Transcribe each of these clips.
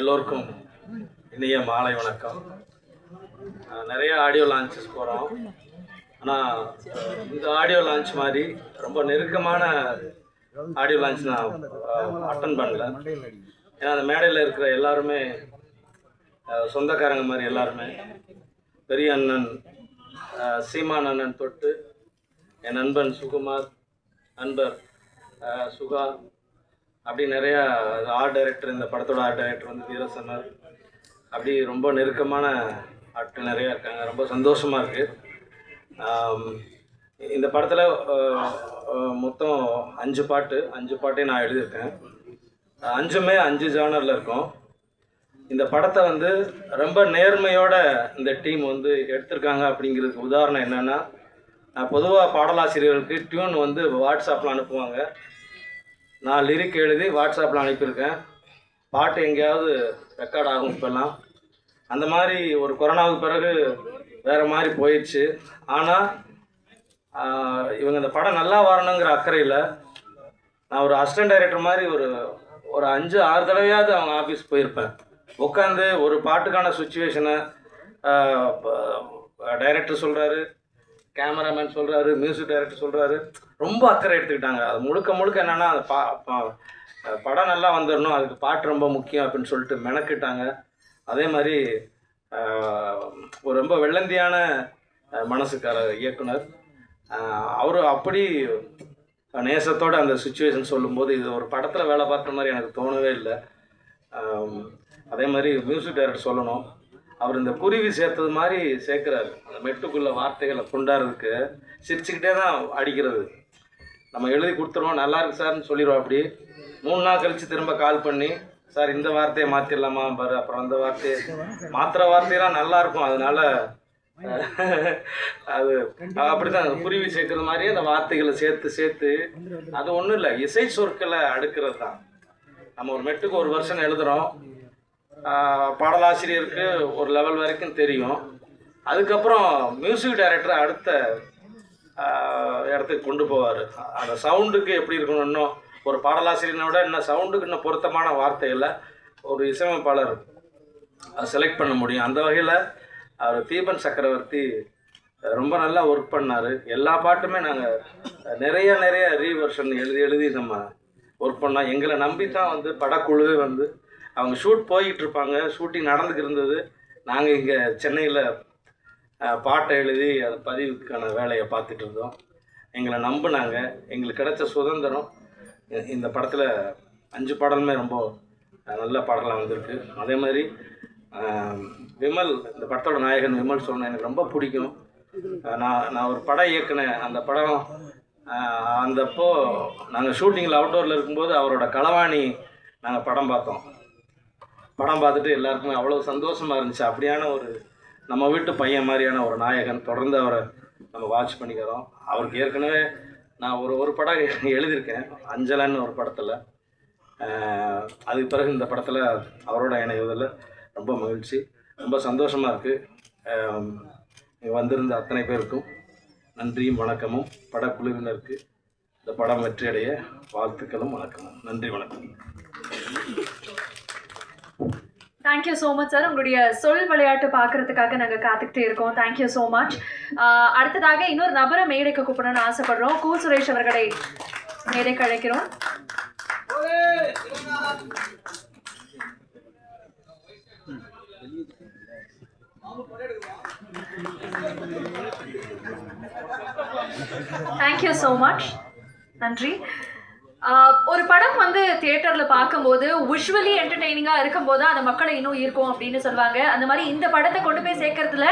எல்லோருக்கும் இனிய மாலை வணக்கம். நிறைய ஆடியோ லான்ச்சஸ் போகிறோம். ஆனால் இந்த ஆடியோ லான்ச் மாதிரி ரொம்ப நெருக்கமான ஆடியோ லான்ச் நான் அட்டன் பண்ணல. ஏன்னா அந்த மேடையில் இருக்கிற எல்லாருமே சொந்தக்காரங்க மாதிரி, எல்லாருமே பெரிய அண்ணன் சீமான் அண்ணன் தொட்டு என் நண்பன் சுகுமார், நண்பர் சுகா, அப்படி நிறையா ஆர்ட் டைரக்டர், இந்த படத்தோட ஆர்ட் டைரக்டர் வந்து வீரசமர், அப்படி ரொம்ப நெருக்கமான ஆட்கள் நிறையா இருக்காங்க. ரொம்ப சந்தோஷமாக இருக்குது. இந்த படத்தில் மொத்தம் 5 பாட்டையும் நான் எழுதியிருக்கேன். 5மே 5 ஜானரில் இருக்கும். இந்த படத்தை வந்து ரொம்ப நேர்மையோட இந்த டீம் வந்து எடுத்திருக்காங்க. அப்படிங்கிறதுக்கு உதாரணம் என்னென்னா, பொதுவாக பாடலாசிரியர்களுக்கு டியூன் வந்து வாட்ஸ்அப்பில் அனுப்புவாங்க. நான் லிரிக் எழுதி வாட்ஸ்அப்பில் அனுப்பியிருக்கேன். பாட்டு எங்கேயாவது ரெக்கார்ட் ஆகும். இப்போல்லாம் அந்த மாதிரி ஒரு கொரோனாவுக்கு பிறகு வேறு மாதிரி போயிடுச்சு. ஆனால் இவங்க இந்த படம் நல்லா வரணுங்கிற அக்கறையில் நான் ஒரு அசிஸ்டன்ட் டைரக்டர் மாதிரி ஒரு 5-6 தடவையாவது அவங்க ஆஃபீஸ் போயிருப்பேன். உட்காந்து ஒரு பாட்டுக்கான சுச்சுவேஷனை டைரக்டர் சொல்கிறாரு, கேமராமேன் சொல்கிறாரு, மியூசிக் டைரக்டர் சொல்கிறாரு. ரொம்ப அக்கறை எடுத்துக்கிட்டாங்க. அது முழுக்க என்னென்னா, அந்த படம் நல்லா வந்துடணும், அதுக்கு பாட்டு ரொம்ப முக்கியம் அப்படின்னு சொல்லிட்டு மெனக்கிட்டாங்க. அதே மாதிரி ஒரு ரொம்ப வெள்ளந்தியான மனசுக்கார இயக்குனர். அவர் அப்படி நேசத்தோடு அந்த சுச்சுவேஷன் சொல்லும்போது இது ஒரு படத்தில் வேலை பார்க்குற மாதிரி எனக்கு தோணவே இல்லை. அதே மாதிரி மியூசிக் டைரக்டர் சொல்லணும், அவர் இந்த குருவி சேர்த்தது மாதிரி சேர்க்குறாரு. அந்த மெட்டுக்குள்ள வார்த்தைகளை கொண்டாடுறதுக்கு சிரிச்சுக்கிட்டே தான் அடிக்கிறது. நம்ம எழுதி கொடுத்துருவோம், நல்லா இருக்கு சார்னு சொல்லிடுவோம். அப்படி 3 நாள் கழித்து திரும்ப கால் பண்ணி, சார் இந்த வார்த்தையை மாற்றிடலாமா பாரு, அப்புறம் அந்த வார்த்தையை மாற்றுற வார்த்தையெல்லாம் நல்லாயிருக்கும். அதனால் அது அப்படி தான் குருவி சேர்க்குறது மாதிரியே அந்த வார்த்தைகளை சேர்த்து அது ஒன்றும் இல்லை, இசை சொற்களை அடுக்கிறது தான். நம்ம ஒரு மெட்டுக்கு ஒரு வருஷன் எழுதுகிறோம். பாடலாசிரியருக்கு ஒரு லெவல் வரைக்கும் தெரியும். அதுக்கப்புறம் மியூசிக் டைரக்டர் அடுத்த இடத்துக்கு கொண்டு போவார். அந்த சவுண்டுக்கு எப்படி இருக்கணும், இன்னும் ஒரு பாடலாசிரியனோட இன்னும் சவுண்டுக்கு இன்னும் பொருத்தமான வார்த்தைகளை ஒரு இசையமைப்பாளர் செலக்ட் பண்ண முடியும். அந்த வகையில் அவர் தீபன் சக்கரவர்த்தி ரொம்ப நல்லா ஒர்க் பண்ணார். எல்லா பாட்டுமே நாங்கள் நிறைய ரீவர்ஷன் எழுதி நம்ம ஒர்க் பண்ணோம். எங்களை நம்பி தான் வந்து படக்குழுவே வந்து அவங்க ஷூட் போய்கிட்டு இருப்பாங்க, ஷூட்டிங் நடந்துக்கிட்டு இருந்தது. நாங்கள் இங்கே சென்னையில் பாட்டை எழுதி அதை பதிவுக்கான வேலையை பார்த்துட்டு இருந்தோம். எங்களை நம்பினாங்க. எங்களுக்கு கிடைச்ச சுதந்திரம். இந்த படத்தில் 5 பாடலுமே ரொம்ப நல்ல பாடலாக வந்திருக்கு. அதே மாதிரி விமல், இந்த படத்தோட நாயகன் விமல் சொன்ன எனக்கு ரொம்ப பிடிக்கும். நான் ஒரு படம் இயக்குனேன். அந்த படம் அந்தப்போ நாங்கள் ஷூட்டிங்கில் அவுட்டோரில் இருக்கும்போது அவரோட களவாணி நாங்கள் படம் பார்த்தோம். படம் பார்த்துட்டு எல்லாருக்குமே அவ்வளோ சந்தோஷமாக இருந்துச்சு. அப்படியான ஒரு நம்ம வீட்டு பையன் மாதிரியான ஒரு நாயகன். தொடர்ந்து அவரை நம்ம வாட்ச் பண்ணிக்கிறோம். அவருக்கு ஏற்கனவே நான் ஒரு படம் எழுதியிருக்கேன், அஞ்சலன்னு ஒரு படத்தில். அதுக்கு பிறகு இந்த படத்தில் அவரோட இணைவதில் ரொம்ப மகிழ்ச்சி, ரொம்ப சந்தோஷமாக இருக்குது. வந்திருந்த அத்தனை பேருக்கும் நன்றியும் வணக்கமும். படக்குழுவினருக்கு இந்த படம் வெற்றியடைய வாழ்த்துக்களும் வணக்கமும். நன்றி, வணக்கம். Thank you so much sir. உங்களுடைய சொல் விளையாட்டு பார்க்கறதுக்காக நாங்கள் காத்துக்கிட்டே இருக்கோம். Thank you so much. அடுத்ததாக இன்னொரு நபரை மேடைக்கு கூப்பிடணும்னு ஆசைப்படுறோம். கூ சுரேஷ் அவர்களை மேடைக்கு அழைக்கிறோம். Thank you so much. நன்றி. ஒரு படம் வந்து தியேட்டரில் பார்க்கும்போது விஷுவலி என்டர்டெய்னிங்காக இருக்கும்போது அந்த மக்களை இன்னும் ஈர்க்கும் அப்படின்னு சொல்லுவாங்க. அந்த மாதிரி இந்த படத்தை கொண்டு போய் சேர்க்கறதுல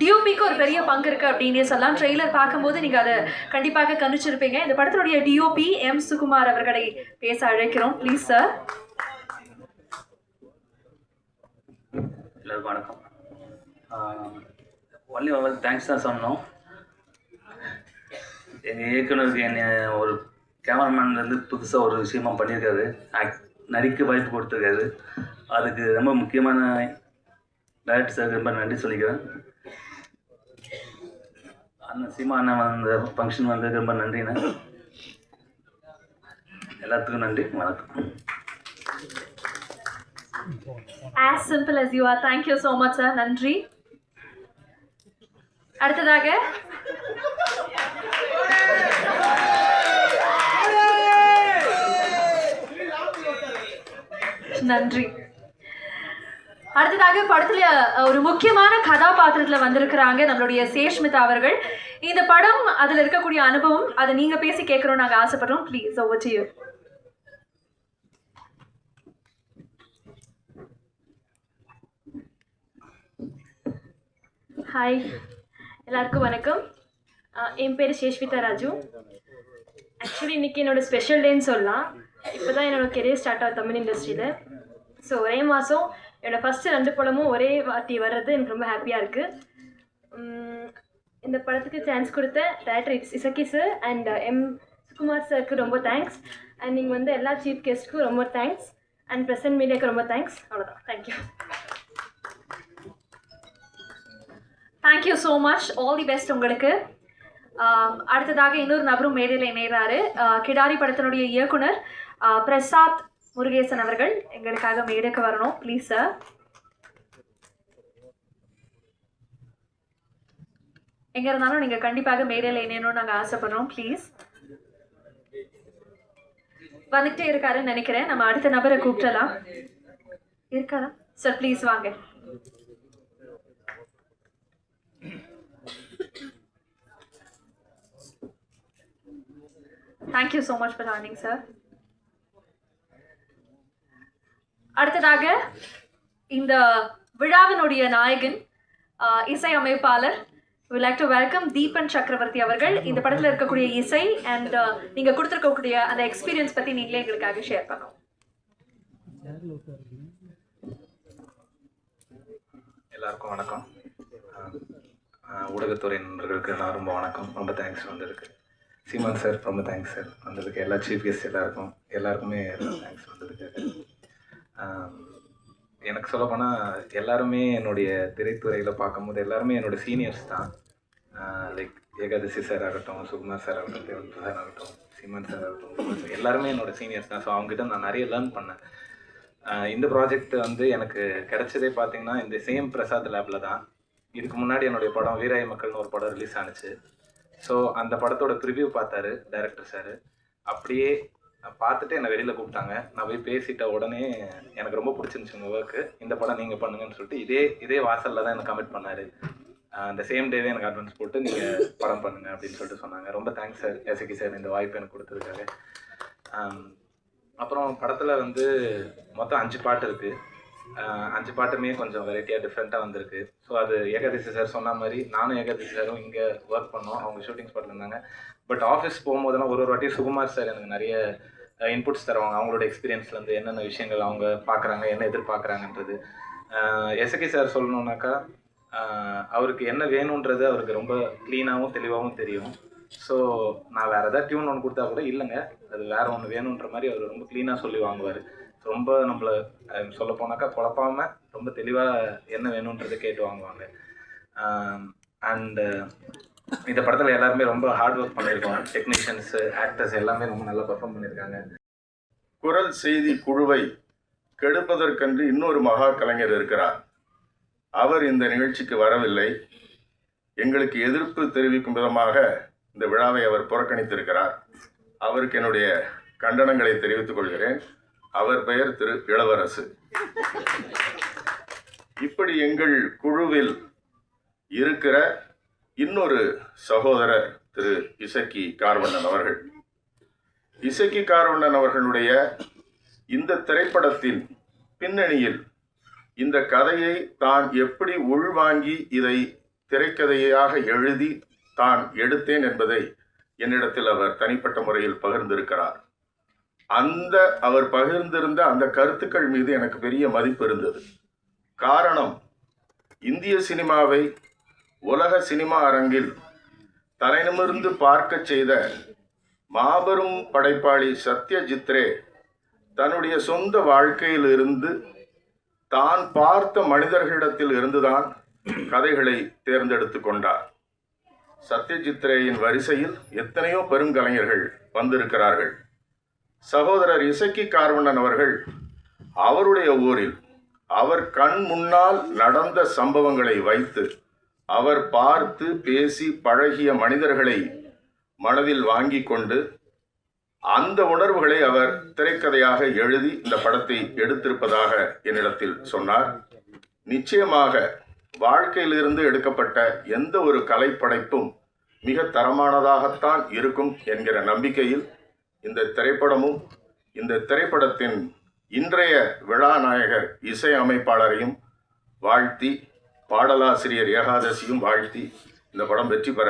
டிஓபிக்கு ஒரு பெரிய பங்கு இருக்குது அப்படின்னு சொல்லலாம். ட்ரெய்லர் பார்க்கும்போது நீங்கள் அதை கண்டிப்பாக கணிச்சிருப்பீங்க. இந்த படத்தினுடைய டிஓபி எம் சுகுமார் அவர்களை பேச அழைக்கிறோம். Please sir. எல்லாருக்கும் வணக்கம். ஒன்லி தேங்க்ஸ் தான் சொன்னோம். எங்கள் இயக்குனருக்கு என்னை ஒரு கேமராமேன்லேருந்து புதுசாக ஒரு விஷயமா பண்ணியிருக்காரு. நடிக்க வாய்ப்பு கொடுத்துருக்காரு. அதுக்கு ரொம்ப முக்கியமான டைரக்டர் சார் ரொம்ப நன்றி சொல்லிக்கிறேன். அண்ணன் சீமா அண்ணன் அந்த ஃபங்க்ஷன் வந்து ரொம்ப நன்றிண்ணே. எல்லாத்துக்கும் நன்றி, வணக்கம். as simple as you are. Thank you so much sir. நன்றி. அடுத்ததாக நன்றி. அடுத்ததாக படத்துல ஒரு முக்கியமான கதாபாத்திரத்துல வந்திருக்கிறாங்க நம்மளுடைய சேஷ்மிதா அவர்கள். இந்த படம் அதுல இருக்கக்கூடிய அனுபவம் அதை நீங்க பேசி கேட்கறோம் நாங்க ஆசைப்படுறோம். Please over to you. Hi, எல்லாருக்கும் வணக்கம். என் பேர் சேஷ்மிதா ராஜு. ஆக்சுவலி இன்றைக்கி என்னோடய ஸ்பெஷல் டேன்னு சொல்லலாம். இப்போ தான் என்னோடய கெரியர் ஸ்டார்ட் ஆகும் தமிழ் இண்டஸ்ட்ரியில். ஸோ ஒரே மாதம் என்னோடய ஃபஸ்ட்டு 2 படமும் ஒரே வாட்டி வர்றது எனக்கு ரொம்ப ஹாப்பியாக இருக்குது. இந்த படத்துக்கு சான்ஸ் கொடுத்த director Isakki sir and M Sukumar சாருக்கு ரொம்ப தேங்க்ஸ். அண்ட் நீங்கள் வந்து எல்லா சீஃப் கெஸ்ட்டுக்கும் ரொம்ப தேங்க்ஸ். அண்ட் ப்ரெசன்ட் மீடியாவுக்கு ரொம்ப தேங்க்ஸ். அவ்வளோதான், thank you. Thank you so much. All the best உங்களுக்கு. அடுத்ததாக இன்னொரு நபரும் மேடையில் இணைகிறாரு. கிடாரி படத்தினுடைய இயக்குனர் பிரசாத் முருகேசன் அவர்கள் எங்களுக்காக மேடைக்கு வரணும் ப்ளீஸ் சார். எங்கே இருந்தாலும் நீங்கள் கண்டிப்பாக மேடையில் இணையணும்னு நாங்கள் ஆசைப்படுறோம். ப்ளீஸ் வந்துகிட்டே இருக்காருன்னு நினைக்கிறேன். நம்ம அடுத்த நபரை கூப்பிடலாம். இருக்காரா சார்? ப்ளீஸ் வாங்க. Thank you so much for joining, sir. அடுத்ததாக இந்த விழாவினுடைய நாயகன் இசை அமைப்பாளர் would like to welcome Deepan சக்கரவர்த்தி அவர்கள். இந்த படத்தில் இருக்கக்கூடிய இசை அண்ட் நீங்கள் கொடுத்துருக்கக்கூடிய அந்த எக்ஸ்பீரியன்ஸ் பற்றி நீங்களே எங்களுக்காக ஷேர் பண்ணோம். எல்லாருக்கும் வணக்கம். ஊடகத்துறை நண்பர்களுக்கு நான் ரொம்ப வணக்கம். ரொம்ப தேங்க்ஸ் வந்ததுக்கு. சீமான் சார் ரொம்ப தேங்க்ஸ் சார் வந்ததுக்கு. எல்லா சீஃப் கெஸ்ட் எல்லாருக்குமே தேங்க்ஸ் வந்ததுக்கு. எனக்கு சொல்லப்போனால் எல்லாருமே என்னுடைய திரைத்துறையில் பார்க்கும்போது எல்லாருமே என்னோடய சீனியர்ஸ் தான். லைக் ஏகாதசி சார் ஆகட்டும், சுகுமார் சார் ஆகட்டும், தேவன் பிரசாத் ஆகட்டும், சீமான் சார் ஆகட்டும், எல்லாருமே என்னோடய சீனியர்ஸ் தான். ஸோ அவங்ககிட்ட நான் நிறைய லேர்ன் பண்ணேன். இந்த ப்ராஜெக்ட் வந்து எனக்கு கிடைச்சதே பார்த்திங்கன்னா இந்த சேம் பிரசாத் லேபில் தான். இதுக்கு முன்னாடி என்னுடைய படம் வீராய மக்கள்னு ஒரு படம் ரிலீஸ் ஆனிச்சு. ஸோ அந்த படத்தோட ப்ரிவ்யூ பார்த்தாரு டைரக்டர் சார். அப்படியே பார்த்துட்டு என்னை வெளியில் கூப்பிட்டாங்க. நான் போய் பேசிட்ட உடனே எனக்கு ரொம்ப பிடிச்சிருந்துச்சு உங்கள் ஒர்க்கு, இந்த படம் நீங்கள் பண்ணுங்கன்னு சொல்லிட்டு இதே வாசலில் தான் எனக்கு கமிட் பண்ணார். அந்த சேம் டேவே எனக்கு அட்வான்ஸ் போட்டு நீங்கள் படம் பண்ணுங்க அப்படின்னு சொல்லிட்டு சொன்னாங்க. ரொம்ப தேங்க்ஸ் சார், எசக்கி சார், இந்த வாய்ப்பு எனக்கு கொடுத்துருக்காரு. அப்புறம் படத்தில் வந்து மொத்தம் 5 பாட்டு இருக்குது. 5 பாட்டுமே கொஞ்சம் வெரைட்டியாக டிஃப்ரெண்ட்டாக வந்திருக்கு. ஸோ அது ஏகாதசி சார் சொன்ன மாதிரி நானும் ஏகாதசி சாரும் இங்கே ஒர்க் பண்ணோம். அவங்க ஷூட்டிங் ஸ்பாட்டில் இருந்தாங்க. பட் ஆஃபீஸ் போகும்போதெல்லாம் ஒரு வாட்டி சுகுமார் சார் எனக்கு நிறைய இன்புட்ஸ் தருவாங்க. அவங்களோட எக்ஸ்பீரியன்ஸ்லேருந்து என்னென்ன விஷயங்கள் அவங்க பார்க்குறாங்க, என்ன எதிர்பார்க்குறாங்கன்றது. எசக்கி சார் சொல்லணுன்னாக்கா அவருக்கு என்ன வேணுன்றது அவருக்கு ரொம்ப க்ளீனாகவும் தெளிவாகவும் தெரியும். ஸோ நான் வேறு எதாவது டியூன் ஒன்று கொடுத்தா கூட இல்லைங்க அது வேறு ஒன்று வேணுன்ற மாதிரி அவர் ரொம்ப க்ளீனாக சொல்லி வாங்குவார். ரொம்ப நம்மளை சொல்ல போனாக்கா குழப்பாமல் ரொம்ப தெளிவாக என்ன வேணுன்றதை கேட்டு வாங்குவாங்க. அண்டு இந்த படத்தில் எல்லாருமே ரொம்ப ஹார்ட் ஒர்க் பண்ணியிருக்கோம். டெக்னீஷியன்ஸு, ஆக்டர்ஸ் எல்லாமே ரொம்ப நல்லா பெர்ஃபார்ம் பண்ணியிருக்காங்க. குரல் செய்தி குழுவை கெடுப்பதற்கென்று இன்னொரு மகா கலைஞர் இருக்கிறார். அவர் இந்த நிகழ்ச்சிக்கு வரவில்லை. எங்களுக்கு எதிர்ப்பு தெரிவிக்கும் விதமாக இந்த விழாவை அவர் புறக்கணித்திருக்கிறார். அவருக்கு என்னுடைய கண்டனங்களை தெரிவித்துக் கொள்கிறேன். அவர் பெயர் திரு இளவரசு. இப்படி எங்கள் குழுவில் இருக்கிற இன்னொரு சகோதரர் திரு இசக்கி கார்வண்ணன் அவர்கள். இசக்கி கார்வண்ணன் அவர்களுடைய இந்த திரைப்படத்தின் பின்னணியில் இந்த கதையை தான் எப்படி உள்வாங்கி இதை திரைக்கதையாக எழுதி தான் எடுத்தேன் என்பதை என்னிடத்தில் அவர் தனிப்பட்ட முறையில் பகிர்ந்திருக்கிறார். அவர் பகிர்ந்திருந்த அந்த கருத்துக்கள் மீது எனக்கு பெரிய மதிப்பு இருந்தது. காரணம், இந்திய சினிமாவை உலக சினிமா அரங்கில் தலைநிமிர்ந்து பார்க்க செய்த மாபெரும் படைப்பாளி சத்யஜித் ரே தன்னுடைய சொந்த வாழ்க்கையிலிருந்து தான் பார்த்த மனிதர்களிடத்தில் இருந்துதான் கதைகளை தேர்ந்தெடுத்து கொண்டார். சத்யஜித் ரேயின் வரிசையில் எத்தனையோ பெருங்கலைஞர்கள் வந்திருக்கிறார்கள். சகோதரர் இசக்கி கார்வண்ணன் அவர்கள் அவருடைய ஊரில் அவர் கண் முன்னால் நடந்த சம்பவங்களை வைத்து அவர் பார்த்து பேசி பழகிய மனிதர்களை மனதில் வாங்கி கொண்டு அந்த உணர்வுகளை அவர் திரைக்கதையாக எழுதி இந்த படத்தை எடுத்திருப்பதாக என்னிடத்தில் சொன்னார். நிச்சயமாக வாழ்க்கையிலிருந்து எடுக்கப்பட்ட எந்த ஒரு கலைப்படைப்பும் மிக தரமானதாகத்தான் இருக்கும் என்கிற நம்பிக்கையில் இந்த திரைப்படமும் இந்த திரைப்படத்தின் இன்றைய விழாநாயகர் இசை அமைப்பாளரையும் வாழ்த்தி பாடலாசிரியர் ஏகாதசியும் வாழ்த்தி இந்த படம் வெற்றி பெற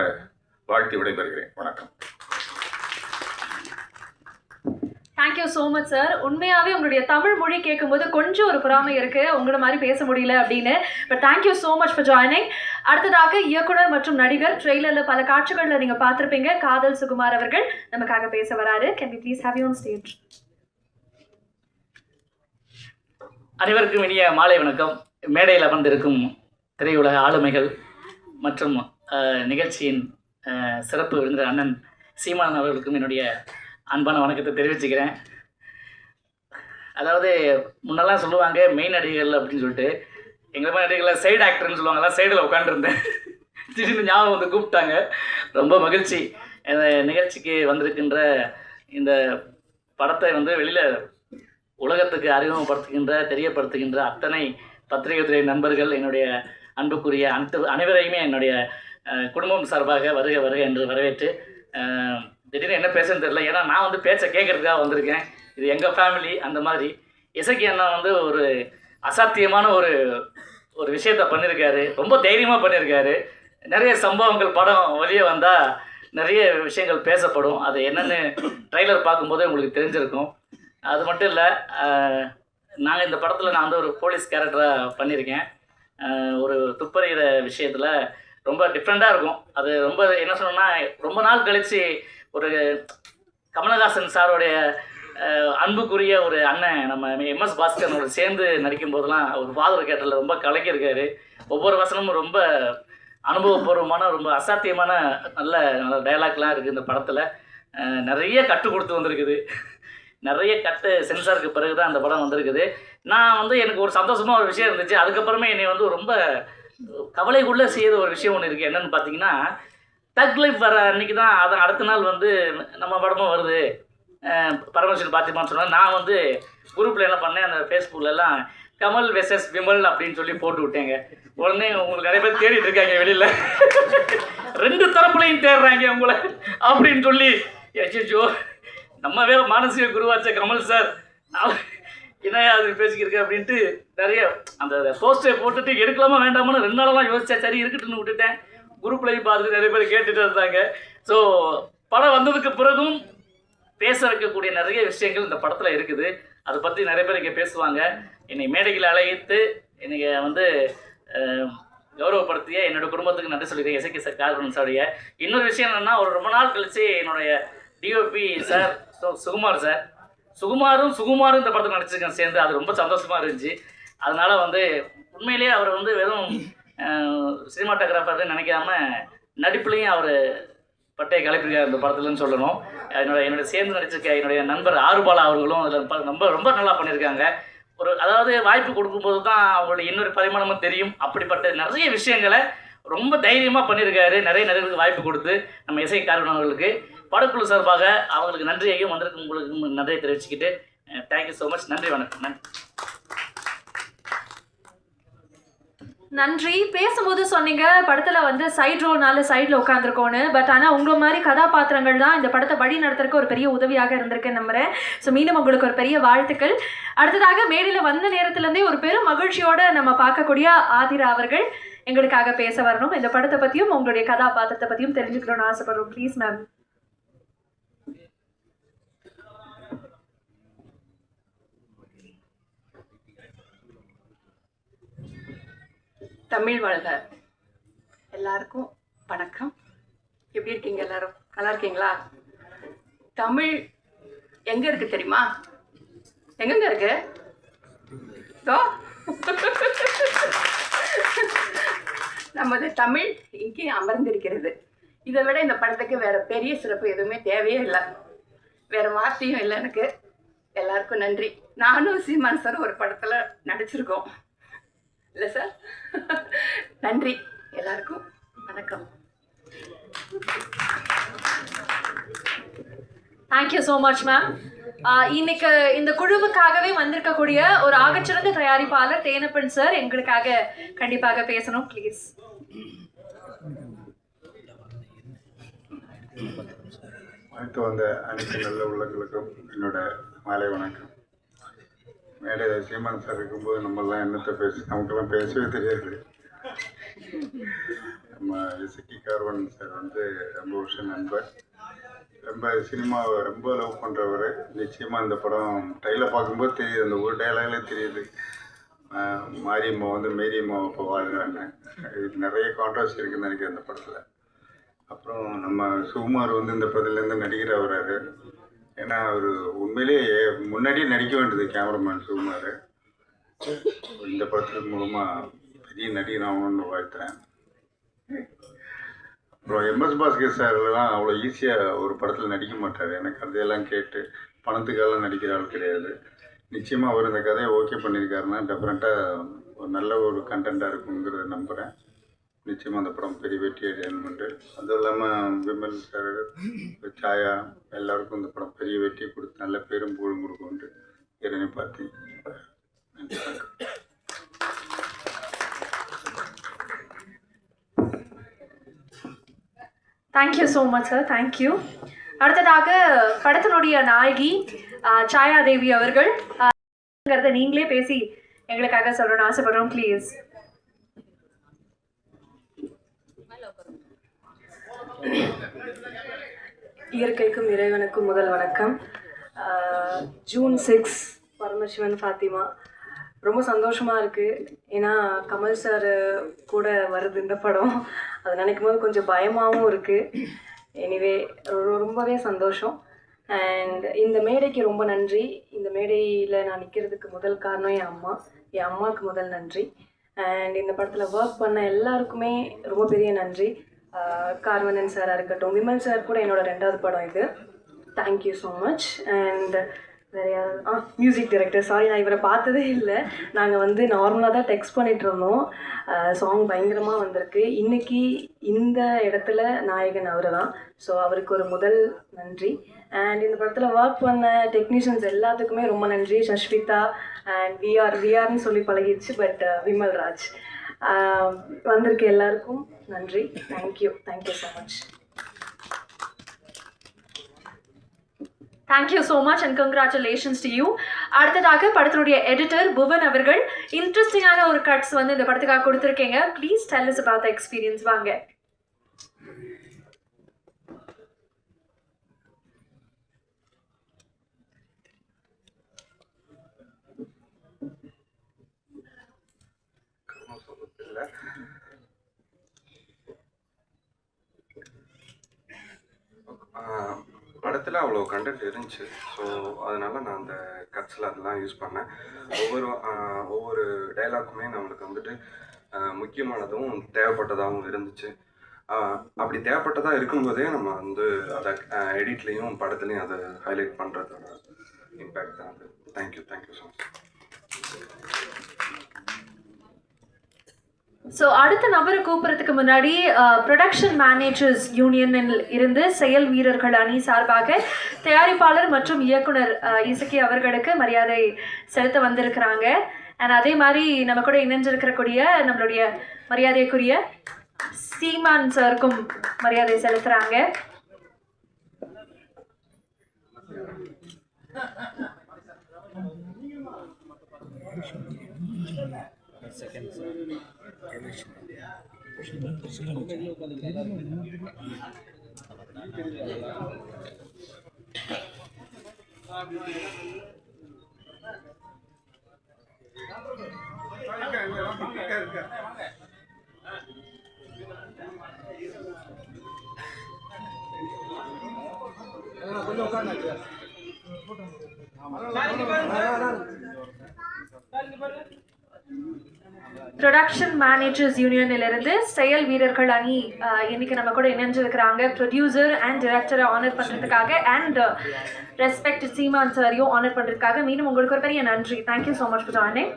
வாழ்த்தி விடைபெறுகிறேன். வணக்கம். Thank you so much sir. உண்மையாகவே உங்களுடைய தமிழ் மொழி கேட்கும்போது கொஞ்சம் ஒரு பொறாமை இருக்குது, உங்களை மாதிரி பேச முடியல அப்படின்னு. But thank you so much for joining. அடுத்ததாக இயக்குனர் மற்றும் நடிகர், ட்ரெய்லரில் பல காட்சிகளில் நீங்கள் பார்த்துருப்பீங்க, காதல் சுகுமார் அவர்கள் நமக்காக பேச வராரு. Can we please have you on stage? அனைவருக்கும் இனிய மாலை வணக்கம். மேடையில் அமர்ந்திருக்கும் திரையுலக ஆளுமைகள் மற்றும் நிகழ்ச்சியின் சிறப்பு விருந்தினர் அண்ணன் சீமான் அவர்களுக்கும் என்னுடைய அன்பான வணக்கத்தை தெரிவிச்சுக்கிறேன். அதாவது முன்னெல்லாம் சொல்லுவாங்க மெயின் நடிகர்கள் அப்படின்னு சொல்லிட்டு, எங்களை மாதிரி நடிகர்கள் சைடு ஆக்டர்னு சொல்லுவாங்கலாம். சைடில் உட்காந்துருந்தேன், திடீர்னு ஞாபகம் வந்து கூப்பிட்டாங்க. ரொம்ப மகிழ்ச்சி. இந்த நிகழ்ச்சிக்கு வந்திருக்கின்ற இந்த படத்தை வந்து வெளியில் உலகத்துக்கு அறிமுகப்படுத்துகின்ற தெரியப்படுத்துகின்ற அத்தனை பத்திரிகை துறை நண்பர்கள், என்னுடைய அன்புக்குரிய அனைவரையுமே என்னுடைய குடும்பம் சார்பாக வருக வருக என்று வரவேற்று, திடீர்னு என்ன பேசுன்னு தெரியல. ஏன்னா நான் வந்து பேச்சை கேட்கறதுக்காக வந்திருக்கேன். இது எங்கள் ஃபேமிலி. அந்த மாதிரி இசைக்கு அண்ணா வந்து ஒரு அசாத்தியமான ஒரு விஷயத்த பண்ணியிருக்காரு. ரொம்ப தைரியமாக பண்ணியிருக்காரு. நிறைய சம்பவங்கள் படம் வெளியே வந்தால் நிறைய விஷயங்கள் பேசப்படும். அது என்னென்னு ட்ரைலர் பார்க்கும்போதே உங்களுக்கு தெரிஞ்சிருக்கும். அது மட்டும் இல்லை, நாங்கள் இந்த படத்தில் நான் வந்து ஒரு போலீஸ் கேரக்டராக பண்ணியிருக்கேன். ஒரு துப்பறிகிற விஷயத்தில் ரொம்ப டிஃப்ரெண்ட்டாக இருக்கும். அது ரொம்ப என்ன சொன்னோன்னா, ரொம்ப நாள் கழித்து ஒரு கமலஹாசன் சாரோடைய அன்புக்குரிய ஒரு அண்ணன் நம்ம MS பாஸ்கரனோட சேர்ந்து நடிக்கும் போதெல்லாம் ஒரு ஃபாதர் கேரக்டரில் ரொம்ப கலக்கியிருக்காரு. ஒவ்வொரு வசனமும் ரொம்ப அனுபவபூர்வமான, ரொம்ப அசாத்தியமான நல்ல நல்ல டைலாக்லாம் இருக்குது இந்த படத்தில். நிறைய கட்டு கொடுத்து வந்திருக்குது. நிறைய கட்டு சென்சாருக்கு பிறகு தான் அந்த படம் வந்திருக்குது. நான் வந்து எனக்கு ஒரு சந்தோஷமாக ஒரு விஷயம் இருந்துச்சு. அதுக்கப்புறமே என்னை வந்து ரொம்ப கவலைக்குள்ளே செய்த ஒரு விஷயம் ஒன்று இருக்குது. என்னென்னு பார்த்தீங்கன்னா, தக் லைஃப் வர அன்றைக்கி தான், அதை அடுத்த நாள் வந்து நம்ம படமும் வருது பரமேஸ்வரன் பார்த்திமான்னு சொன்னால், நான் வந்து குரூப்பில் என்ன பண்ணேன், அந்த ஃபேஸ்புக்கிலலாம் கமல் வெர்சஸ் விமல் அப்படின்னு சொல்லி போட்டு விட்டேங்க. உடனே உங்களுக்கு நிறைய பேர் தேடிட்டு இருக்காங்க வெளியில், 2 தரப்புலையும் தேடுறாங்க உங்களை அப்படின்னு சொல்லி. அச்சோ, நம்ம வேற மானசீக குருவாச்ச கமல் சார் என்ன அது பேசிக்கிருக்க அப்படின்ட்டு நிறைய அந்த போஸ்டரை போட்டுட்டு எடுக்கலாமா வேண்டாமான்னு 2 நாளெல்லாம் யோசிச்சேன். சரி இருக்கட்டுன்னு விட்டுட்டேன். குரூப்லையும் பார்த்துட்டு நிறைய பேர் கேட்டுட்டு இருந்தாங்க. ஸோ படம் வந்ததுக்கு பிறகும் பேச வைக்கக்கூடிய நிறைய விஷயங்கள் இந்த படத்தில் இருக்குது. அதை பற்றி நிறைய பேர் இங்கே பேசுவாங்க. என்னை மேடையில் அழைத்து என்னை வந்து கௌரவப்படுத்திய என்னோடய குடும்பத்துக்கு நன்றி சொல்லிக்கிறேன். இசைக்கு கார்பன் சாருடைய இன்னொரு விஷயம் என்னென்னா, ஒரு ரொம்ப நாள் கழித்து என்னுடைய டிஓபி சார் சுகுமார் சார், சுகுமாரும் இந்த படத்தில் நடிச்சிருக்கேன் சேர்ந்து. அது ரொம்ப சந்தோஷமாக இருந்துச்சு. அதனால் வந்து உண்மையிலேயே அவர் வந்து வெறும் சினிமாட்டோகிராஃபர்னு நினைக்காம நடிப்புலையும் அவர் பட்டையை கிளப்பிருக்கார் இந்த படத்துலன்னு சொல்லணும். என்னோட சேர்ந்து நடிச்சிருக்க என்னுடைய நண்பர் ஆறுபாலா அவர்களும் அதில் ரொம்ப ரொம்ப நல்லா பண்ணியிருக்காங்க. அதாவது வாய்ப்பு கொடுக்கும்போது தான் அவங்களுடைய இன்னொரு பரிமாணமும் தெரியும். அப்படிப்பட்ட நிறைய விஷயங்களை ரொம்ப தைரியமாக பண்ணியிருக்காரு. நிறைய நடிகர்களுக்கு வாய்ப்பு கொடுத்து நம்ம இசை காரணவர்களுக்கு படக்குழு சார்பாக அவங்களுக்கு நன்றியையும் வந்திருக்கு உங்களுக்கு நன்றியை தெரிவிச்சுக்கிட்டு தேங்க்யூ ஸோ மச். நன்றி, வணக்கம். நன்றி. பேசும்போது சொன்னீங்க படத்தில் வந்து சைட் ரோல்னால சைடில் உட்காந்துருக்கோன்னு. பட் ஆனால் உங்களை மாதிரி கதாபாத்திரங்கள் தான் இந்த படத்தை வழி நடத்துறதுக்கு ஒரு பெரிய உதவியாக இருந்திருக்குன்னு நம்புகிறேன். ஸோ மீண்டும் உங்களுக்கு ஒரு பெரிய வாழ்த்துக்கள். அடுத்ததாக மேடையில் வந்த நேரத்துலேருந்தே ஒரு பெரும் மகிழ்ச்சியோடு நம்ம பார்க்கக்கூடிய ஆதிரா அவர்கள் எங்களுக்காக பேச வரணும். இந்த படத்தை பற்றியும் உங்களுடைய கதாபாத்திரத்தை பற்றியும் தெரிஞ்சுக்கணும்னு ஆசைப்படுறோம். Please ma'am. தமிழ் வாழ்க. எல்லாருக்கும் வணக்கம். எப்படி இருக்கீங்க எல்லாரும்? நல்லா இருக்கீங்களா? தமிழ் எங்க இருக்கு தெரியுமா? எங்கெங்க இருக்கு? நமது தமிழ் இங்கே அமர்ந்திருக்கிறது. இதை விட இந்த படத்துக்கு வேற பெரிய சிறப்பு எதுவுமே தேவையே இல்லை. வேற வார்த்தையும் இல்லை எனக்கு. எல்லாருக்கும் நன்றி. நானும் சீமான் சார் ஒரு படத்தில் நடிச்சிருக்கோம். இல்லை சார்? நன்றி எல்லாருக்கும். வணக்கம். Thank you so much ma'am. இன்னைக்கு இந்த குழுவுக்காகவே வந்திருக்கக்கூடிய ஒரு ஆகச்சிறந்த தயாரிப்பாளர் தேனப்பன் சார் எங்களுக்காக கண்டிப்பாக பேசணும் ப்ளீஸ். அடுத்து வந்த அனைத்து நல்ல உள்ளங்களுக்கும் என்னோட மாலை வணக்கம். மேடையில் சீமான் சார் இருக்கும்போது நம்மளாம் என்னத்தை நமக்கெல்லாம் பேசவே தெரியாது. நம்ம இசக்கி கார்வன் சார் வந்து ரொம்ப வருஷம் நண்பர், ரொம்ப சினிமாவை ரொம்ப லவ் பண்ணுறவர். நிச்சயமாக இந்த படம் ட்ரைலர் பார்க்கும்போது தெரியுது, அந்த ஒரு டைலாக்லேயே தெரியுது மாரியம்மா வந்து மேரியம்மா இப்போ வாழ்கிறாங்க. இது நிறைய கான்ட்ராஸ்ட் இருக்குதுன்னு நினைக்கிறேன் இந்த படத்தில். அப்புறம் நம்ம சுகுமார் வந்து இந்த படத்துலேருந்து நடிகராக வர்றாரு. ஏன்னா அவர் உண்மையிலேயே முன்னாடியே நடிக்க வேண்டியது கேமராமேன் சுகுமார். இந்த படத்துக்கு மூலமாக பெரிய நடிகர் ஆகணும்னு வாழ்த்துறேன். அப்புறம் எம்எஸ் பாஸ்கர் சார்லாம் அவ்வளோ ஈஸியாக ஒரு படத்தில் நடிக்க மாட்டார். எனக்கு கதையெல்லாம் கேட்டு பணத்துக்கெல்லாம் நடிக்கிற ஆள் கிடையாது. நிச்சயமாக அவர் இந்த கதையை ஓகே பண்ணியிருக்காருன்னா டெஃபரெண்ட்டாக ஒரு நல்ல ஒரு கண்டென்ட்டாக இருக்குங்கிறத நம்புகிறேன். நிச்சயமாக அந்த படம் பெரிய வெற்றி அடையணுமெண்டு, அதுவும் இல்லாமல் விமல் சார், சாயா எல்லாருக்கும் இந்த படம் பெரிய வெற்றி கொடுத்து நல்ல பேரும் புகழும் கொடுக்கும்ட்டு இறைவனை பார்த்து நன்றி. Thank you so much sir, thank you. அடுத்ததாக படத்தினுடைய நாயகி சாயாதேவி அவர்கள் நீங்களே பேசி எங்களுக்காக சொல்லணும்னு ஆசைப்படுறோம் ப்ளீஸ். இயற்கைக்கும் இறைவனுக்கும் முதல் வணக்கம். ஜூன் 6 பரமசிவன் ஃபாத்திமா. ரொம்ப சந்தோஷமாக இருக்குது. ஏன்னா கமல் சார் கூட வருது இந்த படம். அதை நினைக்கும் போது கொஞ்சம் பயமாகவும் இருக்குது. எனிவே ரொம்பவே சந்தோஷம். அண்ட் இந்த மேடைக்கு ரொம்ப நன்றி. இந்த மேடையில் நான் நிற்கிறதுக்கு முதல் காரணம் என் அம்மாவுக்கு முதல் நன்றி. அண்ட் இந்த படத்தில் ஒர்க் பண்ண எல்லாருக்குமே ரொம்ப பெரிய நன்றி. கார்வனன் சாராக இருக்கட்டும், விமல் சார் கூட என்னோட 2வது படம் இது. Thank you so much. அண்ட் வேறு யார்? Music director. சாரி, நான் இவரை பார்த்ததே இல்லை. நாங்கள் வந்து நார்மலாக தான் டெக்ஸ்ட் பண்ணிகிட்டு இருந்தோம். சாங் பயங்கரமாக வந்திருக்கு. இன்றைக்கி இந்த இடத்துல நாயகன் அவர் தான். ஸோ அவருக்கு ஒரு முதல் நன்றி. அண்ட் இந்த படத்தில் ஒர்க் பண்ண டெக்னீஷியன்ஸ் எல்லாத்துக்குமே ரொம்ப நன்றி. சஷ்விதா அண்ட் விஆர்னு சொல்லி பழகிடுச்சு, பட் விமல் ராஜ். வந்திருக்க எல்லாருக்கும் நன்றி. Thank you so much. Thank you so much and congratulations to you. அடுத்ததாக படத்தினுடைய எடிட்டர் புவன் அவர்கள் இன்ட்ரெஸ்டிங்கான ஒரு கட்ஸ் வந்து இந்த படத்துக்காக கொடுத்துருக்கீங்க. Please tell us about the experience. வாங்க. படத்தில் அவ்வளோ கண்டென்ட் இருந்துச்சு. ஸோ அதனால் நான் அந்த கட்ஸில் அதெல்லாம் யூஸ் பண்ணேன். ஒவ்வொரு டைலாக்குமே நம்மளுக்கு வந்துட்டு முக்கியமானதும் தேவைப்பட்டதாகவும் இருந்துச்சு. அப்படி தேவைப்பட்டதாக இருக்கும்போதே நம்ம வந்து அதை எடிட்லேயும் படத்துலையும் அதை ஹைலைட் பண்ணுறதோட இம்பேக்ட் தான் அது. Thank you so much. ஸோ அடுத்த நபரை கூப்பிட்றதுக்கு முன்னாடி ப்ரொடக்ஷன் மேனேஜர்ஸ் யூனியனில் இருந்து செயல் வீரர்கள் அணி சார்பாக தயாரிப்பாளர் மற்றும் இயக்குனர் இசக்கி அவர்களுக்கு மரியாதை செலுத்த வந்திருக்கிறாங்க. அண்ட் அதே மாதிரி நம்ம கூட இணைஞ்சிருக்கிறக்கூடிய நம்மளுடைய மரியாதைக்குரிய சீமான் சாருக்கும் மரியாதை செலுத்துகிறாங்க. ப்ரொடக்ஷன் மேனேஜர்ஸ் யூனியனிலிருந்து செயல் வீரர்கள் அணி இன்னைக்கு நம்ம கூட இணைஞ்சிருக்கிறாங்க. ப்ரொடியூசர் அண்ட் டைரக்டரை ஆனர் பண்ணுறதுக்காக அண்ட் ரெஸ்பெக்ட் சீமான் சாரையும் ஆனர் பண்ணுறதுக்காக மீண்டும் உங்களுக்கு ஒரு பெரிய நன்றி. Thank you so much for joining.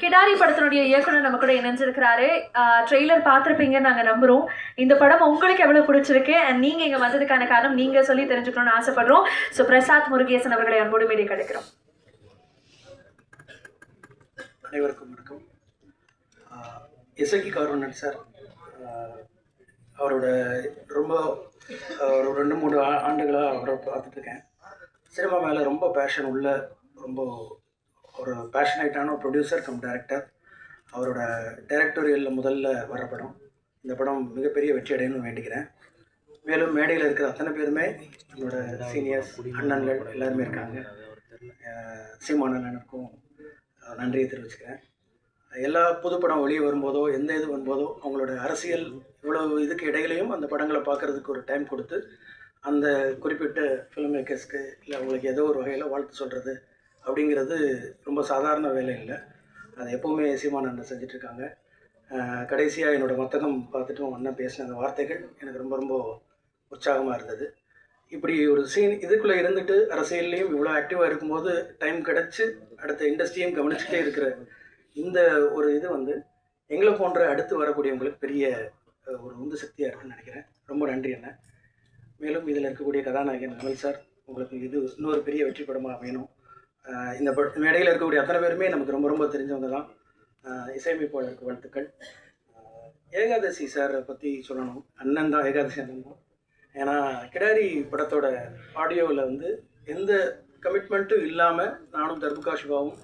கிடாரி படத்தினுடைய இயக்குனர் நம்ம கூட இணைஞ்சிருக்கிறாரு. ட்ரெய்லர் பார்த்துருப்பீங்கன்னு நாங்கள் நம்புகிறோம். இந்த படம் உங்களுக்கு எவ்வளோ பிடிச்சிருக்கு அண்ட் நீங்கள் இங்கே வந்ததுக்கான காரணம் நீங்கள் சொல்லி தெரிஞ்சுக்கணும்னு ஆசைப்படுறோம். ஸோ பிரசாத் முருகேசன் அவர்களை அன்போடு மீறி கிடைக்கிறோம். அனைவருக்கும் வணக்கம். இசக்கி கார்வண்ணன் சார் அவரோட ரொம்ப ஒரு 2-3 ஆண்டுகளாக அவரை பார்த்துட்ருக்கேன். சினிமா மேலே ரொம்ப பேஷன் உள்ள, ரொம்ப ஒரு பேஷனேட்டான ஒரு ப்ரொடியூசர் கம் டைரக்டர். அவரோட டைரக்டோரியலில் முதல்ல வர படம். இந்த படம் மிகப்பெரிய வெற்றி அடையணும்னு வேண்டிக்கிறேன். மேலும் மேடையில் இருக்கிற அத்தனை பேருமே என்னோட சீனியர்ஸ் அண்ணன்கள் எல்லாருமே இருக்காங்க. சீமான் அண்ணனுக்கும் நன்றியை தெரிவிச்சுக்கிறேன். எல்லா புதுப்படம் வெளியே வரும்போதோ எந்த இது வரும்போதோ அவங்களோட அரசியல் இவ்வளவு இதுக்கு இடையிலையும் அந்த படங்களை பார்க்குறதுக்கு ஒரு டைம் கொடுத்து அந்த குறிப்பிட்ட ஃபிலிம் மேக்கர்ஸ்க்கு இல்லை அவங்களுக்கு ஏதோ ஒரு வகையில் வாழ்த்து சொல்கிறது அப்படிங்கிறது ரொம்ப சாதாரண வேலை இல்லை. அது எப்போவுமே சீமான் அண்ணன் செஞ்சிட்ருக்காங்க. கடைசியாக என்னோடய மத்தகம் பார்த்துட்டு அண்ணன் பேசின அந்த வார்த்தைகள் எனக்கு ரொம்ப ரொம்ப உற்சாகமாக இருந்தது. இப்படி ஒரு சீன் இதுக்குள்ளே இருந்துட்டு அரசியல்லையும் இவ்வளோ ஆக்டிவாக இருக்கும்போது டைம் கிடச்சி அடுத்த இண்டஸ்ட்ரியும் கவனிச்சுட்டே இருக்கிற இந்த ஒரு இது எங்களை போன்ற அடுத்து வரக்கூடியவங்களுக்கு பெரிய ஒரு உந்து சக்தியாக இருக்குன்னு நினைக்கிறேன். ரொம்ப நன்றி அண்ணன். மேலும் இதில் இருக்கக்கூடிய கதாநாயகன் கமல் சார், உங்களுக்கு இது இன்னொரு பெரிய வெற்றி படமாக வேணும். இந்த மேடையில் இருக்கக்கூடிய அத்தனை பேருமே நமக்கு ரொம்ப ரொம்ப தெரிஞ்சவங்க தான். இசையமைப்பாளருக்கு வாழ்த்துக்கள். ஏகாதசி சாரை பற்றி சொல்லணும். அண்ணன் தான், ஏகாதசி அண்ணன் தான். ஏன்னா கிடாரி படத்தோட ஆடியோவில் எந்த கமிட்மெண்ட்டும் இல்லாமல் நானும் தர்புகா சிவாவும்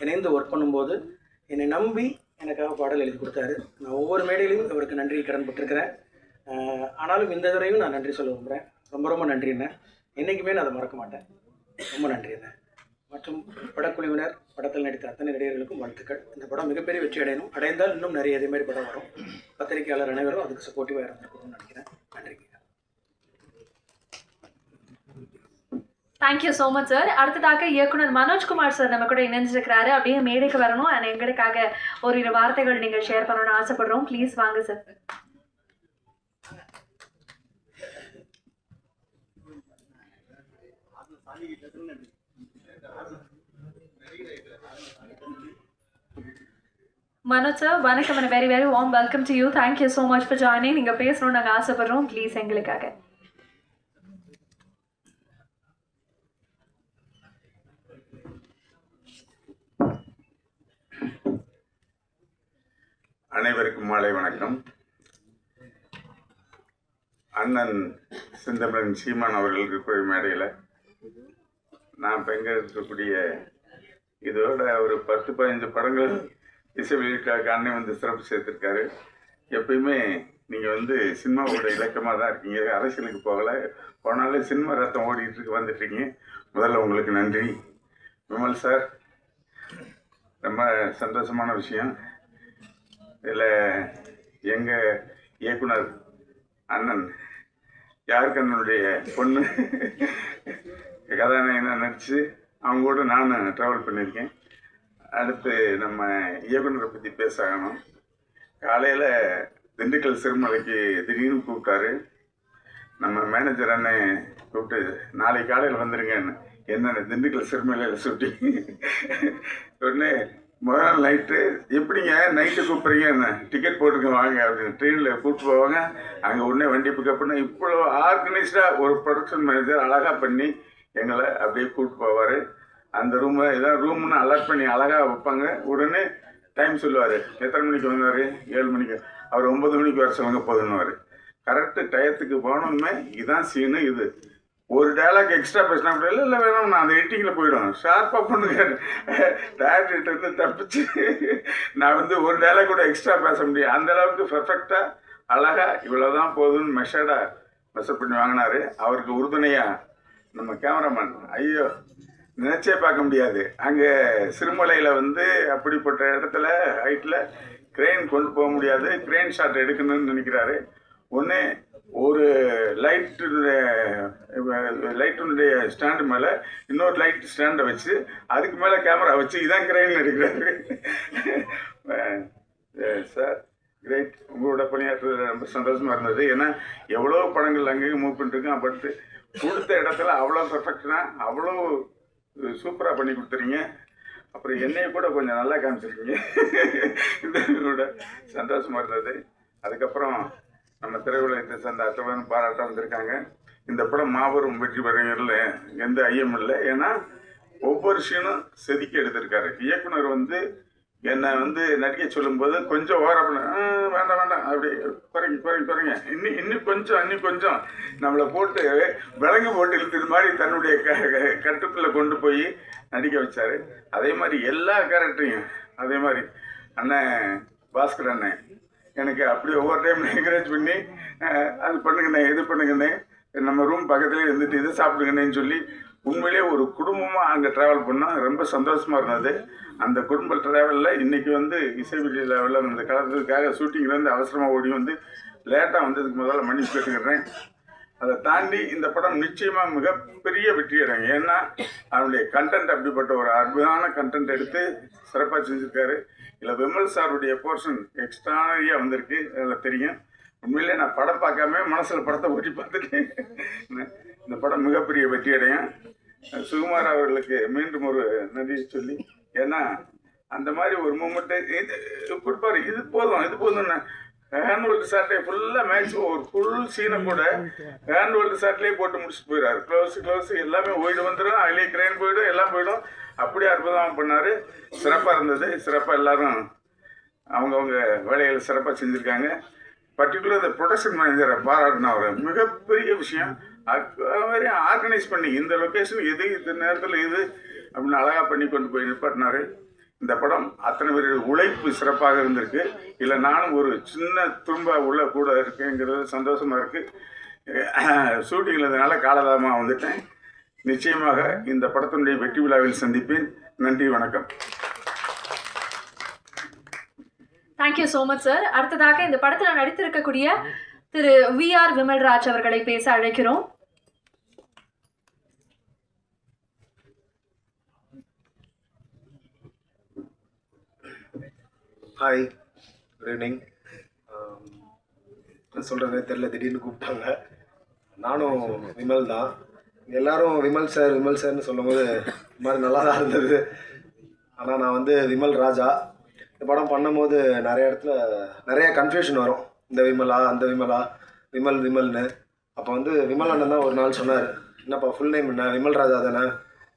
இணைந்து ஒர்க் பண்ணும்போது என்னை நம்பி எனக்காக பாடல் எழுதி கொடுத்தாரு. நான் ஒவ்வொரு மேடையிலையும் அவருக்கு நன்றி கடன் பட்டிருக்கிறேன். ஆனாலும் இந்த தடவையும் நான் நன்றி சொல்ல விரும்புகிறேன். ரொம்ப ரொம்ப நன்றி அண்ணன். என்றைக்குமே நான் அதை மறக்க மாட்டேன். ரொம்ப நன்றி அண்ணன். மற்றும் படக்குழுவினர், படத்தில் நடித்த அத்தனை நடிகர்களுக்கும் வாழ்த்துக்கள். இந்த படம் மிகப்பெரிய வெற்றி அடையணும். அடைந்தால் இன்னும் நிறைய இதே மாதிரி படம் வரும். பத்திரிகையாளர் அனைவரும் அதுக்கு சப்போர்ட்டிவாக இருந்திருக்கணும்னு நினைக்கிறேன். நன்றிங்க. Thank you so much sir. அடுத்ததாக இயக்குனர் மனோஜ்குமார் சார் நம்ம கூட இணைஞ்சிருக்கிறாரு. அப்படியே மேடைக்கு வரணும் அண்ட் எங்களுக்காக ஒரு 2 வார்த்தைகள் நீங்கள் ஷேர் பண்ணணும்னு ஆசைப்படுறோம். ப்ளீஸ் வாங்க சார். மனோஜ் சார் வணக்கம் and very very warm welcome to you. Thank you so much for joining. நீங்கள் பேசணும்னு நாங்கள் ஆசைப்படுறோம். ப்ளீஸ் எங்களுக்காக. அனைவருக்கும் மாலை வணக்கம். அண்ணன் செந்தமிழன் சீமான் அவர்கள் இருக்கக்கூடிய மேடையில் நான் பங்கேற்கக்கூடிய இதோட ஒரு 10-15 படங்கள் இசை வெளியீட்டுக்காக அண்ணன் சிறப்பு சேர்த்துருக்காரு. எப்பயுமே நீங்கள் சினிமாவோட இலக்கமாக தான் இருக்கீங்க. அரசியலுக்கு போகலை, போனாலும் சினிமா ரத்தம் ஓடிட்டு வந்துட்டுருக்கீங்க. முதல்ல உங்களுக்கு நன்றி. விமல் சார், ரொம்ப சந்தோஷமான விஷயம். இதில் எங்கள் இயக்குனர் அண்ணன் யாருக்கண்ணனுடைய பொண்ணு கதாநாயகனாக நடித்து அவங்க கூட நான் ட்ராவல் பண்ணியிருக்கேன். அடுத்து நம்ம இயக்குனரை பற்றி பேசணும். காலையில் திண்டுக்கல் சிறுமலைக்கு திடீர்னு கூப்பிட்டாரு. நம்ம மேனேஜர் அண்ணன் கூப்பிட்டு நாளைக்கு காலையில் வந்துடுங்கன்னு. என்னென்ன திண்டுக்கல் சிறுமலையில் சுட்டி உடனே முதல் நாள் நைட்டு எப்படிங்க நைட்டு கூப்பிட்றீங்க, என்ன டிக்கெட் போட்டுருங்க வாங்க அப்படின்னு ட்ரெயினில் கூப்பிட்டு போவாங்க. அங்கே உடனே வண்டி பிக்கப் பண்ண இவ்வளோ ஆர்கனைஸ்டாக ஒரு ப்ரொடக்ஷன் மேனேஜர் அழகாக பண்ணி எங்களை அப்படியே கூப்பிட்டு போவார். அந்த ரூமை இதான் ரூம்னு அலர்ட் பண்ணி அழகாக வைப்பாங்க. உடனே டைம் சொல்லுவார். எத்தனை மணிக்கு வந்தார்? 7 மணிக்கு. அவர் 9 மணிக்கு வர சொல்லுங்க போதுன்னுவார். கரெக்டு டயத்துக்கு போகணுமே. இதுதான் சீனு. இது ஒரு டைலாக் எக்ஸ்ட்ரா பேசினா கூட இல்லை வேணும், நான் அந்த எடிட்டிங்கில் போயிடும் ஷார்ப்பாக பண்ணுங்க. டேரக்டர்கிட்ட தப்பிச்சு நான் ஒரு டைலாக் கூட எக்ஸ்ட்ரா பேச முடியும். அந்த அளவுக்கு பெர்ஃபெக்டாக அழகாக இவ்வளோ தான் போதுன்னு மெஷர்டாக மெஷர் பண்ணி வாங்கினார். அவருக்கு உறுதுணையாக நம்ம கேமராமேன், ஐயோ நினச்சே பார்க்க முடியாது. அங்கே சிறுமலையில் அப்படிப்பட்ட இடத்துல ஹைட்டில் க்ரெயின் கொண்டு போக முடியாது. க்ரெயின் ஷாட் எடுக்கணும்னு நினைக்கிறாரு. ஒன்று ஒரு லைட்டுடைய ஸ்டாண்டு மேலே இன்னொரு லைட் ஸ்டாண்டை வச்சு அதுக்கு மேலே கேமரா வச்சு இதான் கிரைன் எடுக்கிறாரு. Sir great. உங்களோட பணியாற்றுறது ரொம்ப சந்தோஷமாக இருந்தது. ஏன்னா எவ்வளோ படங்கள் அங்கேயும் மூவ் பண்ணிட்டுருக்கோம். பட் கொடுத்த இடத்துல அவ்வளோ பெர்ஃபெக்ஷனாக அவ்வளோ சூப்பராக பண்ணி கொடுத்துறீங்க. அப்புறம் என்னையை கூட கொஞ்சம் நல்லா காமிச்சிருக்கீங்க. இது கூட சந்தோஷமாக இருந்தது. அதுக்கப்புறம் நம்ம திரையுலகத்தை சேர்ந்த அத்தவன் பாராட்ட வந்திருக்காங்க. இந்த படம் மாபெரும் வெற்றி பெறுங்கிறதுல எந்த ஐயம் இல்லை. ஏன்னா ஒவ்வொரு சீனும் செதுக்கி எடுத்திருக்காரு. இயக்குனர் வந்து என்னை வந்து நடிக்க சொல்லும்போது கொஞ்சம் ஓர பண்ண வேண்டாம் வேண்டாம் அப்படி குறைங்க இன்னும் கொஞ்சம் நம்மளை போட்டு விலங்கு போட்டு இழுத்தது மாதிரி தன்னுடைய கட்டுக்குள்ளே கொண்டு போய் நடிக்க வச்சார். அதே மாதிரி எல்லா கேரக்டரையும் அதே மாதிரி அண்ணன் பாஸ்கர் அண்ணன் எனக்கு அப்படி ஒவ்வொரு டைம் என்கரேஜ் பண்ணி அது பண்ணுங்கண்ணே இது பண்ணுங்கண்ணே நம்ம ரூம் பக்கத்துலேயே இருந்துட்டு இதை சாப்பிடுங்கண்ணேன்னு சொல்லி உண்மையிலே ஒரு குடும்பமாக அங்கே ட்ராவல் பண்ணோம். ரொம்ப சந்தோஷமாக இருந்தது. அந்த குடும்ப ட்ராவலில் இன்றைக்கி வந்து இசை விஜய் லெவலில் இந்த கலந்ததுக்காக ஷூட்டிங்லேருந்து அவசரமாக ஓடி வந்து லேட்டாக வந்ததுக்கு முதல்ல மன்னிப்பு கேட்டுக்கிறேன். அதை தாண்டி இந்த படம் நிச்சயமாக மிகப்பெரிய வெற்றி அடைங்க. ஏன்னா அவனுடைய கண்டென்ட் அப்படிப்பட்ட ஒரு அற்புதமான கண்டென்ட் எடுத்து சிறப்பாக செஞ்சுருக்காரு. இல்லை விமல் சாருடைய போர்ஷன் எக்ஸ்ட்ரானரியாக வந்திருக்கு. அதில் தெரியும். உண்மையிலே நான் படம் பார்க்காம மனசில் படத்தை ஓட்டி பார்த்துட்டு இந்த படம் மிகப்பெரிய வெற்றி அடையும். சுகுமார் அவர்களுக்கு மீண்டும் ஒரு நன்றி சொல்லி, ஏன்னா அந்த மாதிரி ஒரு மூமெண்ட்டு இது கொடுப்பாரு. இது போதும் ஹேண்ட் ஷார்ட்லேயே ஃபுல்லாக மேக்ஸிமம் ஒரு ஃபுல் சீனை கூட ஹேண்ட் ஷார்ட்லேயே போட்டு முடிச்சுட்டு போயிடாரு. க்ளோஸ் எல்லாமே ஓய்டு வந்துடும், அதிலே கிரைன் போயிடும், எல்லாம் போயிடும். அப்படியே அற்புதமாக பண்ணார். சிறப்பாக இருந்தது. சிறப்பாக எல்லாரும் அவங்கவுங்க வேலைகளை சிறப்பாக செஞ்சுருக்காங்க. பர்டிகுலர் இந்த ப்ரொடக்ஷன் மேனேஜரை பாராட்டின ஒரு மிகப்பெரிய விஷயம். அது மாதிரி ஆர்கனைஸ் பண்ணி இந்த லொக்கேஷன் இது இந்த நேரத்தில் இது அப்படின்னு அழகாக பண்ணி கொண்டு போய் நிப்பாட்டினார். இந்த படம் அத்தனை பேருடைய உழைப்பு சிறப்பாக இருந்திருக்கு. இல்லை நானும் ஒரு சின்ன துரும்ப உள்ள கூட இருக்குங்கிறது சந்தோஷமாக இருக்குது. ஷூட்டிங்கில் இருந்ததுனால காலதாமமாக வந்துட்டேன். நிச்சயமாக இந்த படத்தினுடைய வெற்றி விழாவில் சந்திப்பேன். நன்றி, வணக்கம். Thank you so much sir. அடுத்ததாக இந்த படத்தில் நடித்திருக்கக்கூடிய திரு VR விமல்ராஜ் அவர்களை பேச அழைக்கிறோம். Hi, good evening. என்ன சொல்கிறதே தெரில, திடீர்னு கூப்பிட்டாங்க. நானும் விமல் தான். எல்லோரும் விமல் சார்னு சொல்லும்போது இந்த மாதிரி நல்லா தான் இருந்தது. ஆனால் நான் வந்து விமல் ராஜா. இந்த படம் பண்ணும்போது நிறைய இடத்துல நிறைய கன்ஃபியூஷன் வரும். இந்த விமலா அந்த விமலா விமல்னு. அப்போ வந்து விமல் அண்ணன் தான் ஒரு நாள் சொன்னார், என்னப்பா ஃபுல் நேம் என்ன, விமல் ராஜா தானே,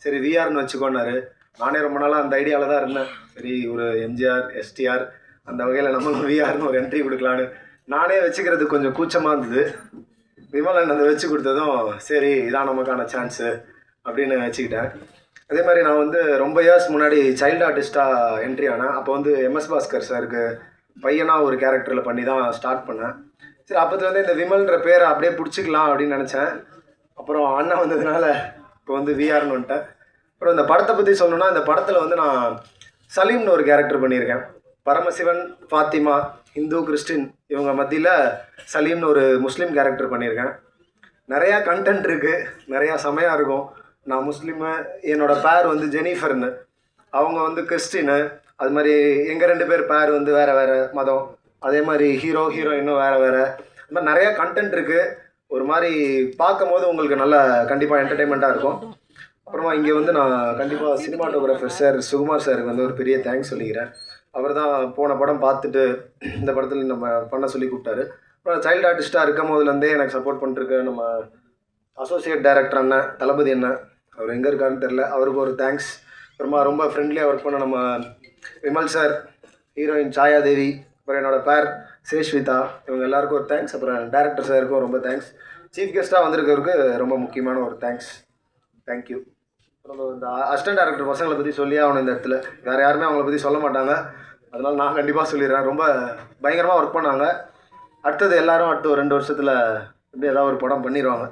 சரி விஆர்னு வச்சுக்கோன்னாரு. நானே ரொம்ப நாளாக அந்த ஐடியாவில் தான் இருந்தேன். சரி ஒரு எம்ஜிஆர் எஸ்டிஆர் அந்த வகையில் நம்ம விஆர்னு ஒரு என்ட்ரி கொடுக்கலான்னு நானே வச்சுக்கிறது கொஞ்சம் கூச்சமாக இருந்தது. விமல் அண்ணன் அதை வச்சு கொடுத்ததும் சரி இதான் நமக்கான சான்ஸு அப்படின்னு வச்சுக்கிட்டேன். அதே மாதிரி நான் வந்து ரொம்ப இயர்ஸ் முன்னாடி சைல்டு ஆர்டிஸ்ட்டாக என்ட்ரி ஆனேன். அப்போ வந்து MS பாஸ்கர் சாருக்கு பையனாக ஒரு கேரக்டரில் பண்ணி தான் ஸ்டார்ட் பண்ணேன். சரி அப்போதுலேருந்து இந்த விமல்ன்ற பேரை அப்படியே பிடிச்சிக்கலாம் அப்படின்னு நினச்சேன். அப்புறம் அண்ணன் வந்ததுனால இப்போ வந்து விஆர்னு வந்துட்டேன். அப்புறம் இந்த படத்தை பற்றி சொல்லணுன்னா, இந்த படத்தில் வந்து நான் சலீம்னு ஒரு கேரக்டர் பண்ணியிருக்கேன். பரமசிவன், ஃபாத்திமா, இந்து, கிறிஸ்டின் இவங்க மத்தியில் சலீம்னு ஒரு முஸ்லீம் கேரக்டர் பண்ணியிருக்கேன். நிறையா கண்டென்ட் இருக்குது, நிறையா செமையாக இருக்கும். நான் முஸ்லீமு, என்னோடய பேர் வந்து ஜெனிஃபர்னு, அவங்க வந்து கிறிஸ்டின்னு. அது மாதிரி எங்கள் 2 பேர் பேர் வந்து வேறு மதம். அதே மாதிரி ஹீரோயினும் வேறு. அது மாதிரி நிறையா கண்டென்ட் இருக்குது. ஒரு மாதிரி பார்க்கும் போது உங்களுக்கு நல்ல கண்டிப்பாக என்டர்டெயின்மெண்ட்டாக இருக்கும். அப்புறமா இங்கே வந்து நான் கண்டிப்பாக சினிமாட்டோகிராஃபர் சார் சுகுமார் சாருக்கு வந்து ஒரு பெரிய தேங்க்ஸ் சொல்லிக்கிறேன். அவர் தான் போன படம் பார்த்துட்டு இந்த படத்தில் நம்ம பண்ண சொல்லி கூப்பிட்டாரு. அப்புறம் சைல்டு ஆர்டிஸ்ட்டாக இருக்கும் போதுலேருந்தே எனக்கு சப்போர்ட் பண்ணிட்டுருக்க நம்ம அசோசியேட் டைரக்டர் அண்ணன் தளபதி அண்ணன், அவர் எங்கே இருக்காருன்னு தெரில, அவருக்கு ஒரு தேங்க்ஸ். அப்புறமா ரொம்ப ஃப்ரெண்ட்லியாக ஒர்க் பண்ண நம்ம விமல் சார், ஹீரோயின் சாயாதேவி, அப்புறம் என்னோடய பேர் சேஷ்விதா, இவங்க எல்லாருக்கும் ஒரு தேங்க்ஸ். அப்புறம் டைரக்டர் சாருக்கும் ரொம்ப தேங்க்ஸ். சீஃப் கெஸ்ட்டாக வந்திருக்கிறதுக்கு ரொம்ப முக்கியமான ஒரு தேங்க்ஸ். தேங்க்யூ. அப்புறம் இந்த அசிஸ்டன்ட் டைரக்டர் பசங்களை பற்றி சொல்லியே ஆகணும் இந்த இடத்துல. வேறு யாருமே அவங்கள பற்றி சொல்ல மாட்டாங்க, அதனால் நான் கண்டிப்பாக சொல்லிடுறேன். ரொம்ப பயங்கரமாக ஒர்க் பண்ணாங்க. அடுத்தது எல்லோரும் அடுத்த ஒரு 2 வருஷத்தில் இப்படி ஏதாவது ஒரு படம் பண்ணிடுவாங்க.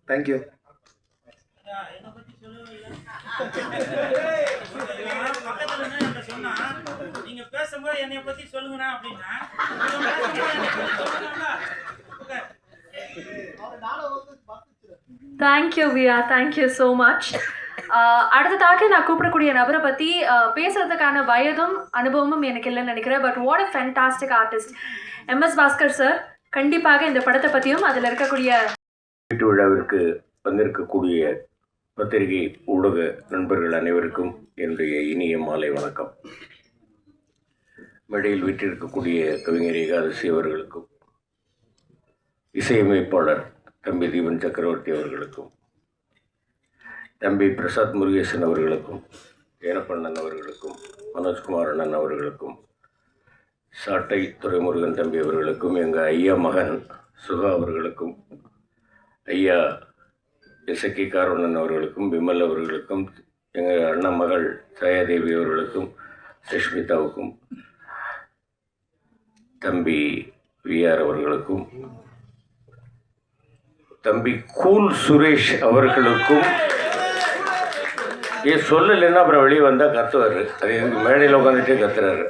தேங்க்யூ. தேங்க்யூ வியா, தேங்க்யூ ஸோ மச். அடுத்ததாக நான் கூப்பிடக்கூடிய நபரை பற்றி பேசுறதுக்கான வயதும் அனுபவமும் எனக்கு இல்லைன்னு நினைக்கிறேன். But what a fantastic artist MS Bhaskar sir. கண்டிப்பாக இந்த படத்தை பற்றியும் அதில் இருக்கக்கூடிய வீட்டு விழாவிற்கு வந்திருக்கக்கூடிய பத்திரிகை ஊடக நண்பர்கள் அனைவருக்கும் என்னுடைய இனிய மாலை வணக்கம். மேடையில் வீற்றிருக்கக்கூடிய கவிஞர் ஏகாதசி அவர்களுக்கும், இசையமைப்பாளர் தம்பி தீபன் சக்கரவர்த்தி அவர்களுக்கும், தம்பி பிரசாத் முருகேசன் அவர்களுக்கும், ஏனப்பண்ணன் அவர்களுக்கும், மனோஜ்குமார் அண்ணன் அவர்களுக்கும், சாட்டை துரைமுருகன் தம்பி அவர்களுக்கும், எங்கள் ஐயா மகன் சுகா அவர்களுக்கும், ஐயா எஸ்கே கார்வண்ணன் அவர்களுக்கும், விமல் அவர்களுக்கும், எங்கள் அண்ணன் மகள் சாயாதேவி அவர்களுக்கும், சுஷ்மிதாவுக்கும், தம்பி விஆர் அவர்களுக்கும், தம்பி கூல் சுரேஷ் அவர்களுக்கும், சொல்லலைன்னா அப்புறம் வெளியே வந்தால் கத்துவார். அது எனக்கு மேடையில் உட்காந்துட்டே கத்துறாரு.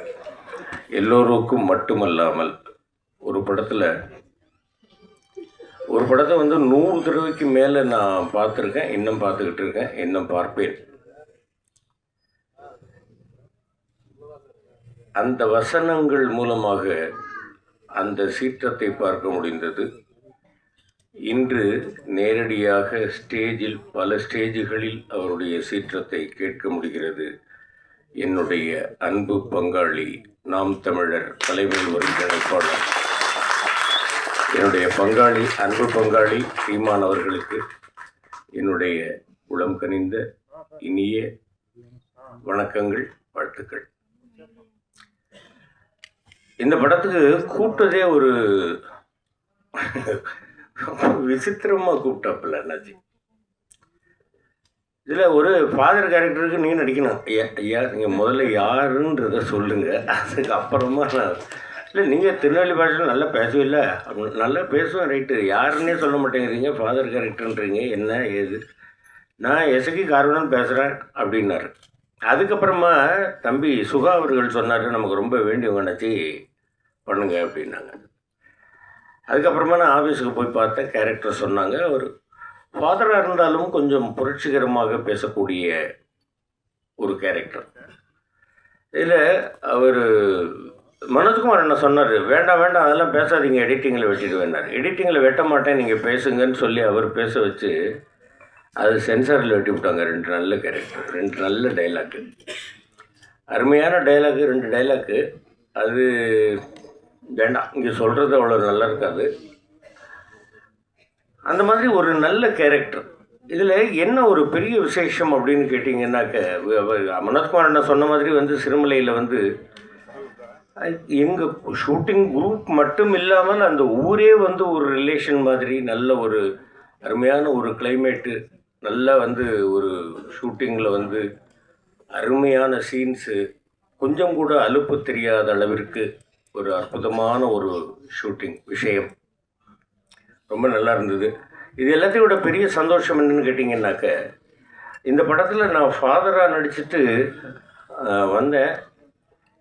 எல்லோருக்கும் மட்டுமல்லாமல் ஒரு படத்தை வந்து 100 தடவைக்கு மேலே நான் பார்த்துருக்கேன், இன்னும் பார்த்துக்கிட்டு இருக்கேன், இன்னும் பார்ப்பேன். அந்த வசனங்கள் மூலமாக அந்த சீற்றத்தை பார்க்க முடிந்தது. இன்று நேரடியாக ஸ்டேஜில், பல ஸ்டேஜுகளில் அவருடைய சீற்றத்தை கேட்க முடிகிறது. என்னுடைய அன்பு பங்காளி, நாம் தமிழர் தலைமையில் ஒருங்கிணைப்பாளர், என்னுடைய பங்காளி, அன்பு பங்காளி சீமான் அவர்களுக்கு என்னுடைய உளம் கனிந்த இனிய வணக்கங்கள், வாழ்த்துக்கள். இந்த படத்துக்கு கூப்பிட்டதே ஒரு விசித்திரமாக கூப்பிட்டாப்பில்ல அண்ணாச்சி. இதில் ஒரு ஃபாதர் கேரக்டருக்கு நீங்கள் நடிக்கணும். ஐயா நீங்கள் முதல்ல யாருன்றதை சொல்லுங்கள், அதுக்கப்புறமா நான் இல்லை நீங்கள் திருநெல்வேலி பாஷையில் நல்லா பேசவில்லை, நல்லா பேசுவேன், ரைட்டு, யாருன்னே சொல்ல மாட்டேங்கிறீங்க, ஃபாதர் கேரக்டர்ன்றீங்க, என்ன ஏது, நான் எஸ்கே கார்வண்ணன் பேசுகிறேன் அப்படின்னாரு. அதுக்கப்புறமா தம்பி சுகா அவர்கள் சொன்னார், நமக்கு ரொம்ப வேண்டியவங்க நினச்சி பண்ணுங்க அப்படின்னாங்க. அதுக்கப்புறமா நான் ஆஃபீஸுக்கு போய் பார்த்தேன், கேரக்டர் சொன்னாங்க. அவர் ஃபாதராக இருந்தாலும் கொஞ்சம் புரட்சிகரமாக பேசக்கூடிய ஒரு கேரக்டர். இதில் அவர் மனோஜ்குமார் என்ன சொன்னார், வேண்டாம் வேண்டாம் அதெல்லாம் பேசாதீங்க, எடிட்டிங்கில் வெட்டிட்டு வேண்டார். எடிட்டிங்கில் வெட்ட மாட்டேன், நீங்கள் பேசுங்கன்னு சொல்லி அவர் பேச வச்சு அது சென்சாரில் வெட்டி விட்டாங்க. 2 நல்ல கேரக்டர், 2 நல்ல டைலாக்கு, அருமையான டைலாக்கு, 2 டைலாக்கு. அது வேண்டாம், இங்கே சொல்கிறது அவ்வளோ நல்லா இருக்காது. அந்த மாதிரி ஒரு நல்ல கேரக்டர். இதில் என்ன ஒரு பெரிய விசேஷம் அப்படின்னு கேட்டிங்கன்னாக்க, மனோஜ்குமார் என்ன சொன்ன மாதிரி வந்து சிறுமலையில் வந்து எங்கள் ஷூட்டிங் குரூப் மட்டும் இல்லாமல் அந்த ஊரே வந்து ஒரு ரிலேஷன் மாதிரி, நல்ல ஒரு அருமையான ஒரு கிளைமேட்டு, நல்லா வந்து ஒரு ஷூட்டிங்கில் வந்து அருமையான சீன்ஸு, கொஞ்சம் கூட அலுப்பு தெரியாத அளவிற்கு ஒரு அற்புதமான ஒரு ஷூட்டிங் விஷயம், ரொம்ப நல்லா இருந்தது. இது எல்லாத்தையும் விட பெரிய சந்தோஷம் என்னன்னு கேட்டிங்கன்னாக்க, இந்த படத்தில் நான் ஃபாதராக நடிச்சுட்டு வந்தேன்.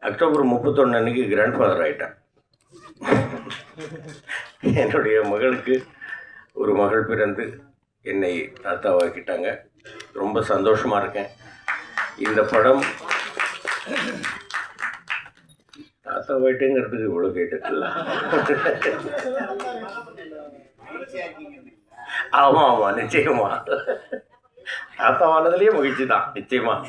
அக்டோபர் 31 அன்றைக்கி கிராண்ட் ஃபாதர் ஆகிட்டேன். என்னுடைய மகளுக்கு ஒரு மகள் பிறந்து என்னை தாத்தாவாக்கிட்டாங்க. ரொம்ப சந்தோஷமாக இருக்கேன். இந்த படம் தாத்தாவாயிட்டேங்கிறதுக்கு இவ்வளோ கேட்டுக்கல. ஆமாம் ஆமாம், நிச்சயமா தாத்தாவானதுலேயே மகிழ்ச்சி தான், நிச்சயமாக.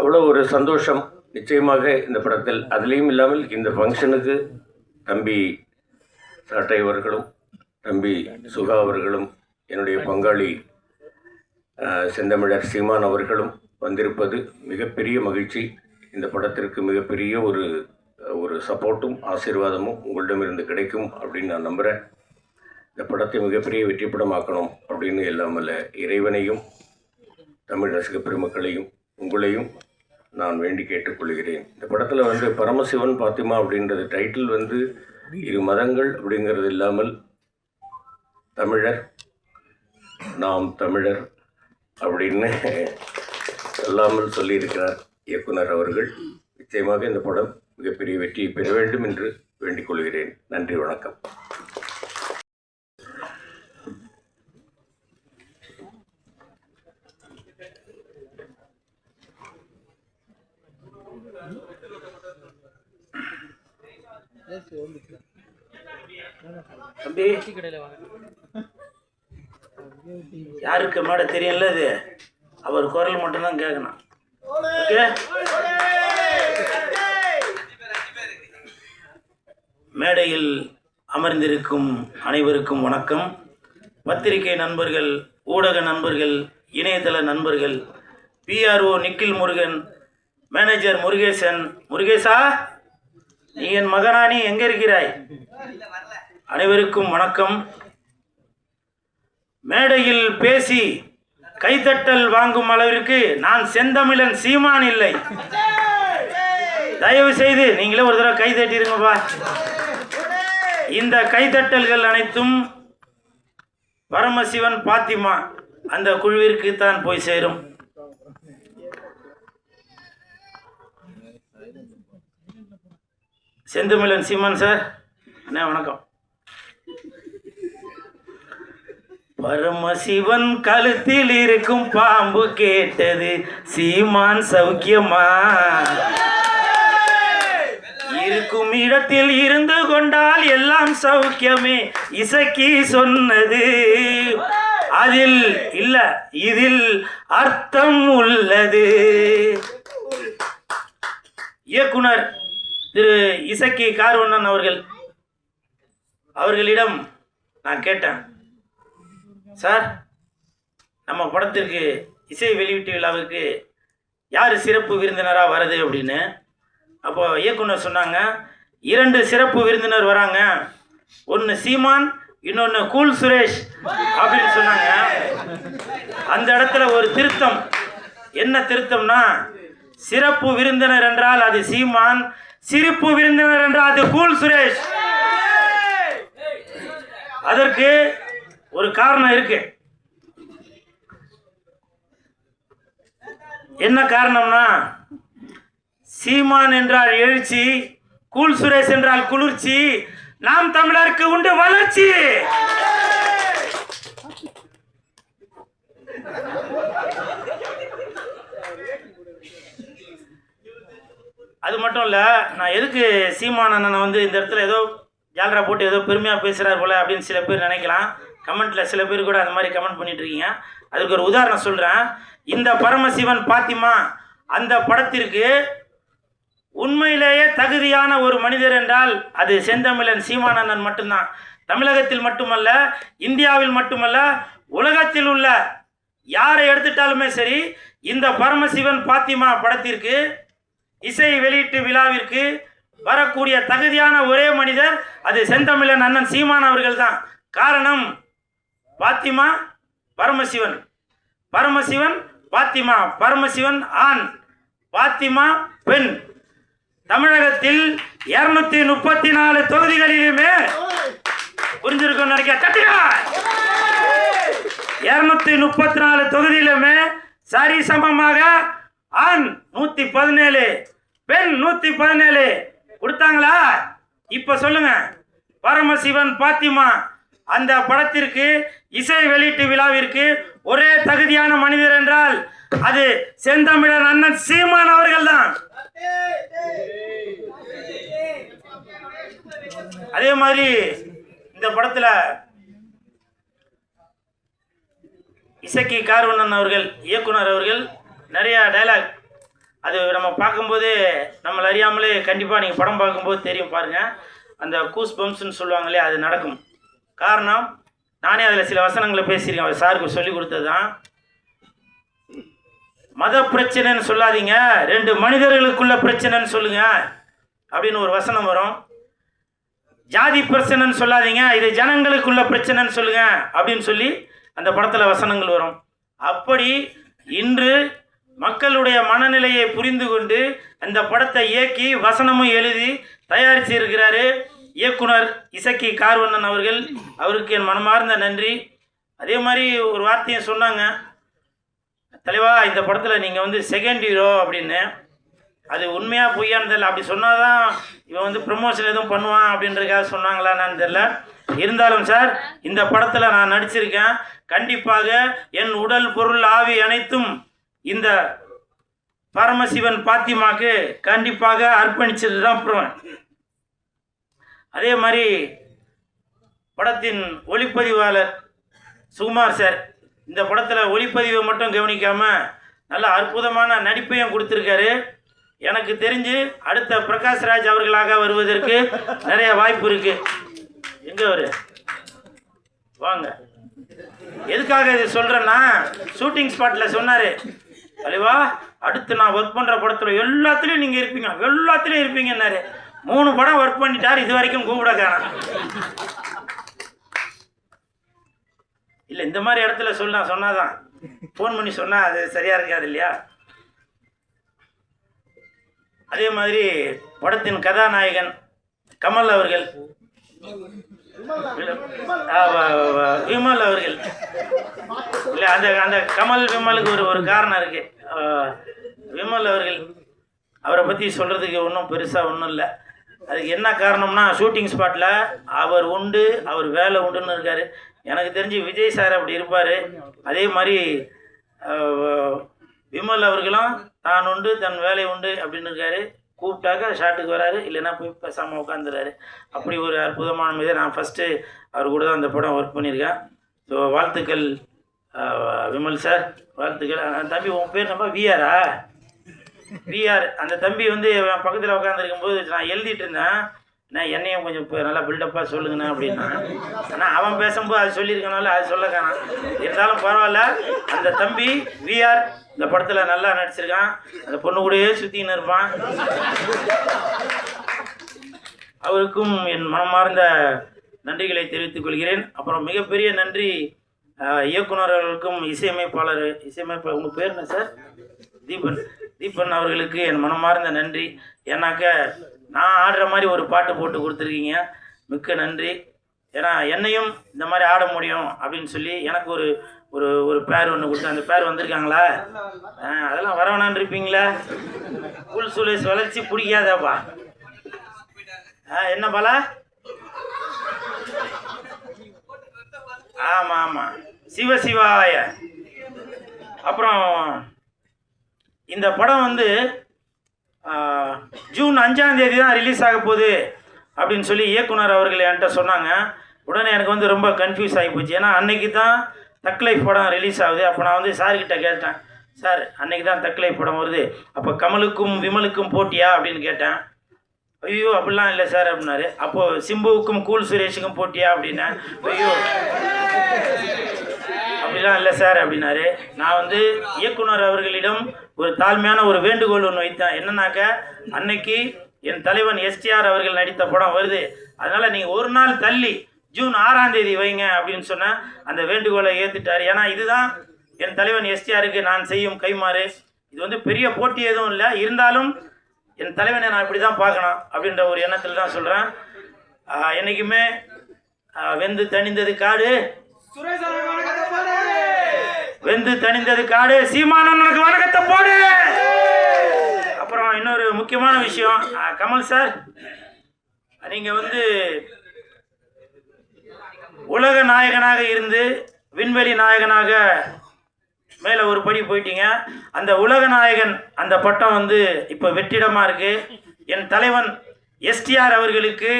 அவ்வளோ ஒரு சந்தோஷம் நிச்சயமாக இந்த படத்தில். அதுலேயும் இல்லாமல் இந்த ஃபங்க்ஷனுக்கு தம்பி சாட்டை அவர்களும், தம்பி சுகா அவர்களும், என்னுடைய பங்காளி செந்தமிழர் சீமான் அவர்களும் வந்திருப்பது மிகப்பெரிய மகிழ்ச்சி. இந்த படத்திற்கு மிகப்பெரிய ஒரு சப்போர்ட்டும் ஆசீர்வாதமும் உங்களிடமிருந்து கிடைக்கும் அப்படின்னு நான் நம்புகிறேன். இந்த படத்தை மிகப்பெரிய வெற்றி படமாக்கணும் அப்படின்னு இல்லாமல் இறைவனையும் தமிழ் ரசிக பெருமக்களையும் உங்களையும் நான் வேண்டி கேட்டுக்கொள்கிறேன். இந்த படத்தில் வந்து பரமசிவன் பாத்திமா அப்படின்றது டைட்டில் வந்து 2 மதங்கள் அப்படிங்கிறது இல்லாமல் தமிழர், நாம் தமிழர் அப்படின்னு சொல்லாமல் சொல்லியிருக்கிறார் இயக்குனர் அவர்கள். நிச்சயமாக இந்த படம் மிகப்பெரிய வெற்றியை பெற வேண்டும் என்று வேண்டிக் கொள்கிறேன். நன்றி, வணக்கம். தம்பி யாருக்கு மேடை தெரியல, இது அவர் குரல் மட்டும்தான் கேட்கணும். ஓகே, மேடையில் அமர்ந்திருக்கும் அனைவருக்கும் வணக்கம். பத்திரிகை நண்பர்கள், ஊடக நண்பர்கள், இணையதள நண்பர்கள், பிஆர்ஓ நிக்கில் முருகன், மேனேஜர் முருகேசன். முருகேசா, நீ என் மகனானி எங்கே இருக்கிறாய்? அனைவருக்கும் வணக்கம். மேடையில் பேசி கைத்தட்டல் வாங்கும் அளவிற்கு நான் செந்தமிழன் சீமான் இல்லை. தயவு செய்து நீங்களே ஒரு தடவை கை தட்டிருங்கப்பா. இந்த கைத்தட்டல்கள் அனைத்தும் பரமசிவன் பாத்திமா அந்த குழுவிற்கு தான் போய் சேரும். செந்தமிழன் சீமான் சார், அண்ணா வணக்கம். பரமசிவன் கழுத்தில் இருக்கும் பாம்பு கேட்டது, சீமான் சௌக்கியமா? இருக்கும் இடத்தில் இருந்து கொண்டால் எல்லாம் சௌக்கியமே, இசக்கி சொன்னது. அதில் இல்ல, இதில் அர்த்தம் உள்ளது. இயக்குனர் திரு இசக்கி கார்வண்ணன் அவர்களிடம் நான் கேட்டேன், சார் நம்ம படத்திற்கு இசை வெளியீட்டு விழாவுக்கு யார் சிறப்பு விருந்தினராக வருது அப்படின்னு. அப்போ இயக்குனர் சொன்னாங்க, 2 சிறப்பு விருந்தினர் வராங்க, ஒன்று சீமான், இன்னொன்று கூல் சுரேஷ் அப்படின்னு சொன்னாங்க. அந்த இடத்துல ஒரு திருத்தம். என்ன திருத்தம்னா, சிறப்பு விருந்தினர் என்றால் அது சீமான், சிரிப்பு விருந்தினர் என்றால் அது கூல் சுரேஷ். அதற்கு ஒரு காரணம் இருக்கு. என்ன காரணம்னா, சீமான் என்றால் எழுச்சி, கூல் சுரேஷ் என்றால் குளிர்ச்சி, நாம் தமிழருக்கு உண்டு வளர்ச்சி. அது மட்டும் இல்லை, நான் எதுக்கு சீமான் அண்ணனை வந்து இந்த இடத்துல ஏதோ ஜாலரா போட்டு ஏதோ பெருமையாக பேசுகிறார் போல அப்படின்னு சில பேர் நினைக்கலாம். கமெண்ட்டில் சில பேர் கூட அந்த மாதிரி கமெண்ட் பண்ணிட்டு இருக்கீங்க. அதுக்கு ஒரு உதாரணம் சொல்கிறேன். இந்த பரமசிவன் பாத்திமா அந்த படத்திற்கு உண்மையிலேயே தகுதியான ஒரு மனிதர் என்றால் அது செந்தமிழன் சீமானண்ணன் மட்டும்தான். தமிழகத்தில் மட்டுமல்ல, இந்தியாவில் மட்டுமல்ல, உலகத்தில் உள்ள யாரை எடுத்துட்டாலுமே சரி, இந்த பரமசிவன் பாத்திமா படத்திற்கு இசை வெளியீட்டு விழாவிற்கு வரக்கூடிய தகுதியான ஒரே மனிதர் அது செந்தமிழன் அண்ணன் சீமான் அவர்கள் தான். காரணம், பாத்திமா பரமசிவன், பரமசிவன் பாத்திமா, பரமசிவன் ஆண், பாத்திமா பெண். தமிழகத்தில் 234 தொகுதிகளிலுமே புரிஞ்சிருக்கும் நினைக்க, 234 தொகுதியிலுமே சரி சமமாக ஆண் 117, பெண் 117 கொடுத்தாங்களா? இப்ப சொல்லுங்க, பரமசிவன் பாத்திமா அந்த படத்திற்கு இசை வெளியீட்டு விழாவிற்கு ஒரே தகுதியான மனிதர் என்றால் அது செந்தமிழன் அண்ணன் சீமான் அவர்கள் தான். அதே மாதிரி இந்த படத்துல இசக்கி கார்வண்ணன் அவர்கள், இயக்குனர் அவர்கள் நிறைய டைலாக், அது நம்ம பார்க்கும்போது நம்மளை அறியாமலே கண்டிப்பாக நீங்கள் படம் பார்க்கும்போது தெரியும் பாருங்கள், அந்த கூஸ் பம்ப்ஸ்ன்னு சொல்லுவாங்களே அது நடக்கும். காரணம், நானே அதில் சில வசனங்களை பேசியிருக்கேன், அவர் சாருக்கு சொல்லி கொடுத்தது தான். மத பிரச்சனைன்னு சொல்லாதீங்க, 2 மனிதர்களுக்குள்ள பிரச்சனைன்னு சொல்லுங்க அப்படின்னு ஒரு வசனம் வரும். ஜாதி பிரச்சனைன்னு சொல்லாதீங்க, இது ஜனங்களுக்குள்ள பிரச்சனைன்னு சொல்லுங்க அப்படின்னு சொல்லி அந்த படத்தில் வசனங்கள் வரும். அப்படி இன்று மக்களுடைய மனநிலையை புரிந்து கொண்டு அந்த படத்தை இயக்கி வசனமும் எழுதி தயாரித்து இருக்கிறாரு இயக்குனர் இசக்கி கார்வண்ணன் அவர்கள். அவருக்கு என் மனமார்ந்த நன்றி. அதே மாதிரி ஒரு வார்த்தையும் சொன்னாங்க, தலைவா இந்த படத்தில் நீங்கள் வந்து செகண்ட் ஹீரோ அப்படின்னு. அது உண்மையாக பொய்யான்னு தெரியல. அப்படி சொன்னால் தான் இவன் வந்து ப்ரமோஷன் எதுவும் பண்ணுவான் அப்படின்றதுக்காக சொன்னாங்களான்னு தெரில. இருந்தாலும் சார், இந்த படத்தில் நான் நடிச்சிருக்கேன். கண்டிப்பாக என் உடல் பொருள் ஆவி அனைத்தும் இந்த பரமசிவன் பாத்திமாக்கு கண்டிப்பாக அர்ப்பணிச்சது தான் போவேன். அதே மாதிரி படத்தின் ஒளிப்பதிவாளர் சுகுமார் சார், இந்த படத்தில் ஒளிப்பதிவை மட்டும் கவனிக்காமல் நல்ல அற்புதமான நடிப்பையும் கொடுத்துருக்காரு. எனக்கு தெரிஞ்சு அடுத்த பிரகாஷ்ராஜ் அவர்களாக வருவதற்கு நிறைய வாய்ப்பு இருக்குது. எங்கே அவர் வாங்க. எதுக்காக இது சொல்கிறேன்னா, ஷூட்டிங் ஸ்பாட்டில் சொன்னார், தலைவா அடுத்து நான் ஒர்க் பண்ணுற படத்தில் எல்லாத்துலேயும் நீங்கள் இருப்பீங்க, எல்லாத்துலேயும் இருப்பீங்கன்னாரு. 3 படம் ஒர்க் பண்ணிட்டார், இது வரைக்கும் கூப்பிட காணோம். இல்லை, இந்த மாதிரி இடத்துல சொன்னாதான், ஃபோன் பண்ணி சொன்னால் அது சரியாக இருக்காது இல்லையா? அதே மாதிரி படத்தின் கதாநாயகன் கமல் அவர்கள், விமல் அவர்கள், இல்லை அந்த அந்த கமல் விமலுக்கு ஒரு காரணம் இருக்கு. விமல் அவர்கள், அவரை பற்றி சொல்கிறதுக்கு ஒன்றும் பெருசாக ஒன்றும் இல்லை. அதுக்கு என்ன காரணம்னா, ஷூட்டிங் ஸ்பாட்டில் அவர் உண்டு, அவர் வேலை உண்டுன்னு இருக்கார். எனக்கு தெரிஞ்சு விஜய் சார் அப்படி இருப்பார். அதே மாதிரி விமல் அவர்களும் தான் உண்டு, தன் வேலை உண்டு அப்படின்னு இருக்காரு. கூப்பிட்டாக்க ஷாட்டுக்கு வராரு, இல்லைன்னா போய் பேசாமல் உட்காந்துறாரு. அப்படி ஒரு அற்புதமான மீது நான் ஃபஸ்ட்டு அவர் கூட தான் அந்த படம் ஒர்க் பண்ணியிருக்கேன். ஸோ வாழ்த்துக்கள் விமல் சார், வாழ்த்துக்கள். தம்பி உன் பேர் நம்ம விஆரா? விஆர். அந்த தம்பி வந்து பக்கத்தில் உட்காந்துருக்கும்போது நான் எழுதிட்டு இருந்தேன், நான் என்னையும் கொஞ்சம் இப்போ நல்லா பில்டப்பாக சொல்லுங்கண்ணா அப்படின்னா. ஆனால் அவன் பேசும்போது அது சொல்லியிருக்கனால அது சொல்ல காணாம். இருந்தாலும் பரவாயில்ல, அந்த தம்பி விஆர் இந்த படத்தில் நல்லா நடிச்சிருக்கான். அந்த பொண்ணு கூடயே சுற்றின்னு இருப்பான். அவருக்கும் என் மனமார்ந்த நன்றிகளை தெரிவித்துக் கொள்கிறேன். அப்புறம் மிகப்பெரிய நன்றி இயக்குநர்களுக்கும் இசையமைப்பாளர் உங்கள் பேர் என்ன சார்? தீபன் அவர்களுக்கு என் மனமார்ந்த நன்றி. ஏன்னாக்க நான் ஆடுற மாதிரி ஒரு பாட்டு போட்டு கொடுத்துருக்கீங்க, மிக்க நன்றி. ஏன்னா என்னையும் இந்த மாதிரி ஆட முடியும் அப்படின்னு சொல்லி எனக்கு ஒரு ஒரு ஒரு பேர் ஒன்று கொடுத்து, அந்த பேர் வந்திருக்காங்களா? அதெல்லாம் வரவேணான்னு இருப்பீங்களா? புல் சுலேஷ் வளர்ச்சி பிடிக்காதாப்பா? என்ன பாலா? ஆமாம் ஆமாம், சிவசிவாய. அப்புறம் இந்த படம் வந்து ஜூன் 5ஆம் தேதி தான் ரிலீஸ் ஆக போகுது அப்படின்னு சொல்லி இயக்குனர் அவர்கள் என்கிட்ட சொன்னாங்க. உடனே எனக்கு வந்து ரொம்ப கன்ஃபியூஸ் ஆகி போச்சு. ஏன்னா அன்னைக்கு தான் தக் லைஃப் படம் ரிலீஸ் ஆகுது. அப்போ நான் வந்து சார்கிட்ட கேட்டேன், சார் அன்னைக்கு தான் தக் லைஃப் படம் வருது, அப்போ கமலுக்கும் விமலுக்கும் போட்டியா அப்படின்னு கேட்டேன். ஐயோ அப்படிலாம் இல்லை சார் அப்படின்னாரு. அப்போது சிம்புவுக்கும் கூல் சுரேஷுக்கும் போட்டியா அப்படின்னேன். ஐயோ அப்படிலாம் இல்லை சார் அப்படின்னாரு. நான் வந்து இயக்குனர் அவர்களிடம் ஒரு தாழ்மையான ஒரு வேண்டுகோள் ஒன்று வைத்தேன். என்னன்னாக்க, அன்னைக்கு என் தலைவன் எஸ்டிஆர் அவர்கள் நடித்த படம் வருது, அதனால் நீங்கள் ஒரு நாள் தள்ளி ஜூன் 6ஆம் தேதி வைங்க அப்படின்னு சொன்னேன். அந்த வேண்டுகோளை ஏற்றுட்டார். ஏன்னா இதுதான் என் தலைவன் எஸ்டிஆருக்கு நான் செய்யும் கைமாறு. இது வந்து பெரிய போட்டி எதுவும் இல்லை, இருந்தாலும் என் தலைவனை நான் இப்படி தான் பார்க்கணும் அப்படின்ற ஒரு எண்ணத்தில் தான் சொல்கிறேன். என்றைக்குமே வெந்து தணிந்தது காடு, வெந்து தணிந்தது காடு, சீமானனுக்கு வணக்கத்தை போடு. அப்புறம் இன்னொரு முக்கியமான விஷயம், கமல் சார், நீங்கள் வந்து உலக நாயகனாக இருந்து விண்வெளி நாயகனாக மேலே ஒரு படி போயிட்டீங்க. அந்த உலக நாயகன் அந்த பட்டம் வந்து இப்போ வெற்றிடமாக இருக்குது. என் தலைவன் எஸ்டிஆர் அவர்களுக்கு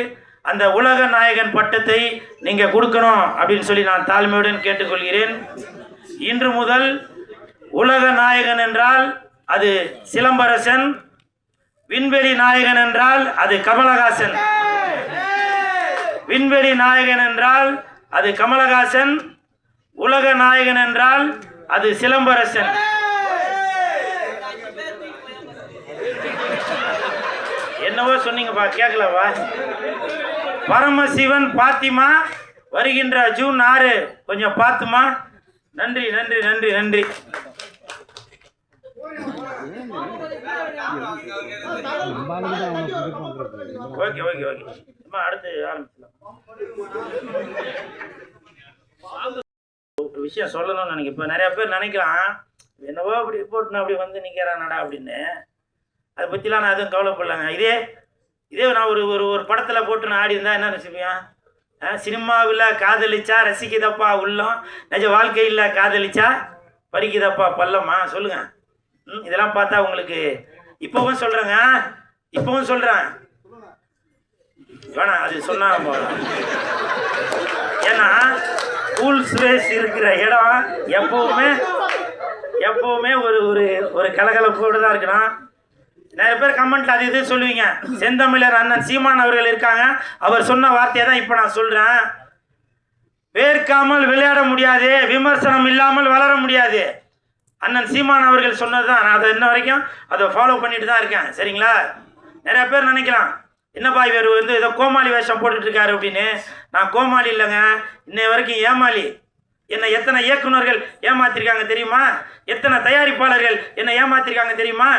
அந்த உலக நாயகன் பட்டத்தை நீங்கள் கொடுக்கணும் அப்படின்னு சொல்லி நான் தாழ்மையுடன் கேட்டுக்கொள்கிறேன். இன்று முதல் உலக நாயகன் என்றால் அது சிலம்பரசன், விண்வெளி நாயகன் என்றால் அது கமலஹாசன். விண்வெளி நாயகன் என்றால் அது கமலஹாசன், உலக நாயகன் என்றால் அது சிலம்பரசன். என்னவோ சொன்னீங்கப்பா, கேட்கலவா? பரமசிவன் பாத்திமா வருகின்ற ஜூன் 6 கொஞ்சம் பார்த்துமா. நன்றி நன்றி நன்றி நன்றி. ஓகே ஓகே ஓகே, அடுத்து ஆரம்பிச்சலாம். ஒரு விஷயம் சொல்லணும்னு நினைக்கிறேன். இப்போ நிறையா பேர் நினைக்கிறான், என்னவோ அப்படி போட்டுன்னு அப்படி வந்து நிற்கிறானடா அப்படின்னு. அதை பற்றிலாம் நான் எதுவும் கவலைப்படலாங்க. இதே நான் ஒரு ஒரு படத்தில் போட்டு நான் ஆடி இருந்தால் என்ன நினச்சிப்பியான்? சினிமாவில் காதலிச்சா ரசிக்குதப்பா உள்ளம், நிஜ வாழ்க்கையில் காதலிச்சா பறிக்குதப்பா பள்ளமா? சொல்லுங்கள். இதெல்லாம் பார்த்தா உங்களுக்கு இப்போவும் சொல்கிறேங்க, இப்போவும் சொல்கிறேன், வேணாம் அது சொன்னா. ஏன்னா கூல் ஸ்பேஸ் இருக்கிற இடம் எப்போவுமே ஒரு ஒரு ஒரு கலகலப்போடு தான் இருக்கணும். நிறைய பேர் கமெண்ட்ல அது இது சொல்லுவீங்க. செந்தமிழர் அண்ணன் சீமான் அவர்கள் இருக்காங்க, அவர் சொன்ன வார்த்தையை தான் இப்போ நான் சொல்கிறேன். வேர்க்காமல் விளையாட முடியாது, விமர்சனம் இல்லாமல் வளர முடியாது. அண்ணன் சீமான் அவர்கள் சொன்னது தான். நான் அதை இன்ன வரைக்கும் அதை ஃபாலோ பண்ணிட்டு தான் இருக்கேன். சரிங்களா? நிறைய பேர் நினைக்கலாம், என்னப்பா இவர் வந்து ஏதோ கோமாளி வேஷம் போட்டுட்டு இருக்காரு அப்படின்னு. நான் கோமாளி இல்லைங்க, இன்னை வரைக்கும் ஏமாளி. என்னை எத்தனை இயக்குநர்கள் ஏமாத்திருக்காங்க தெரியுமா? எத்தனை தயாரிப்பாளர்கள் என்னை ஏமாத்திருக்காங்க தெரியுமா?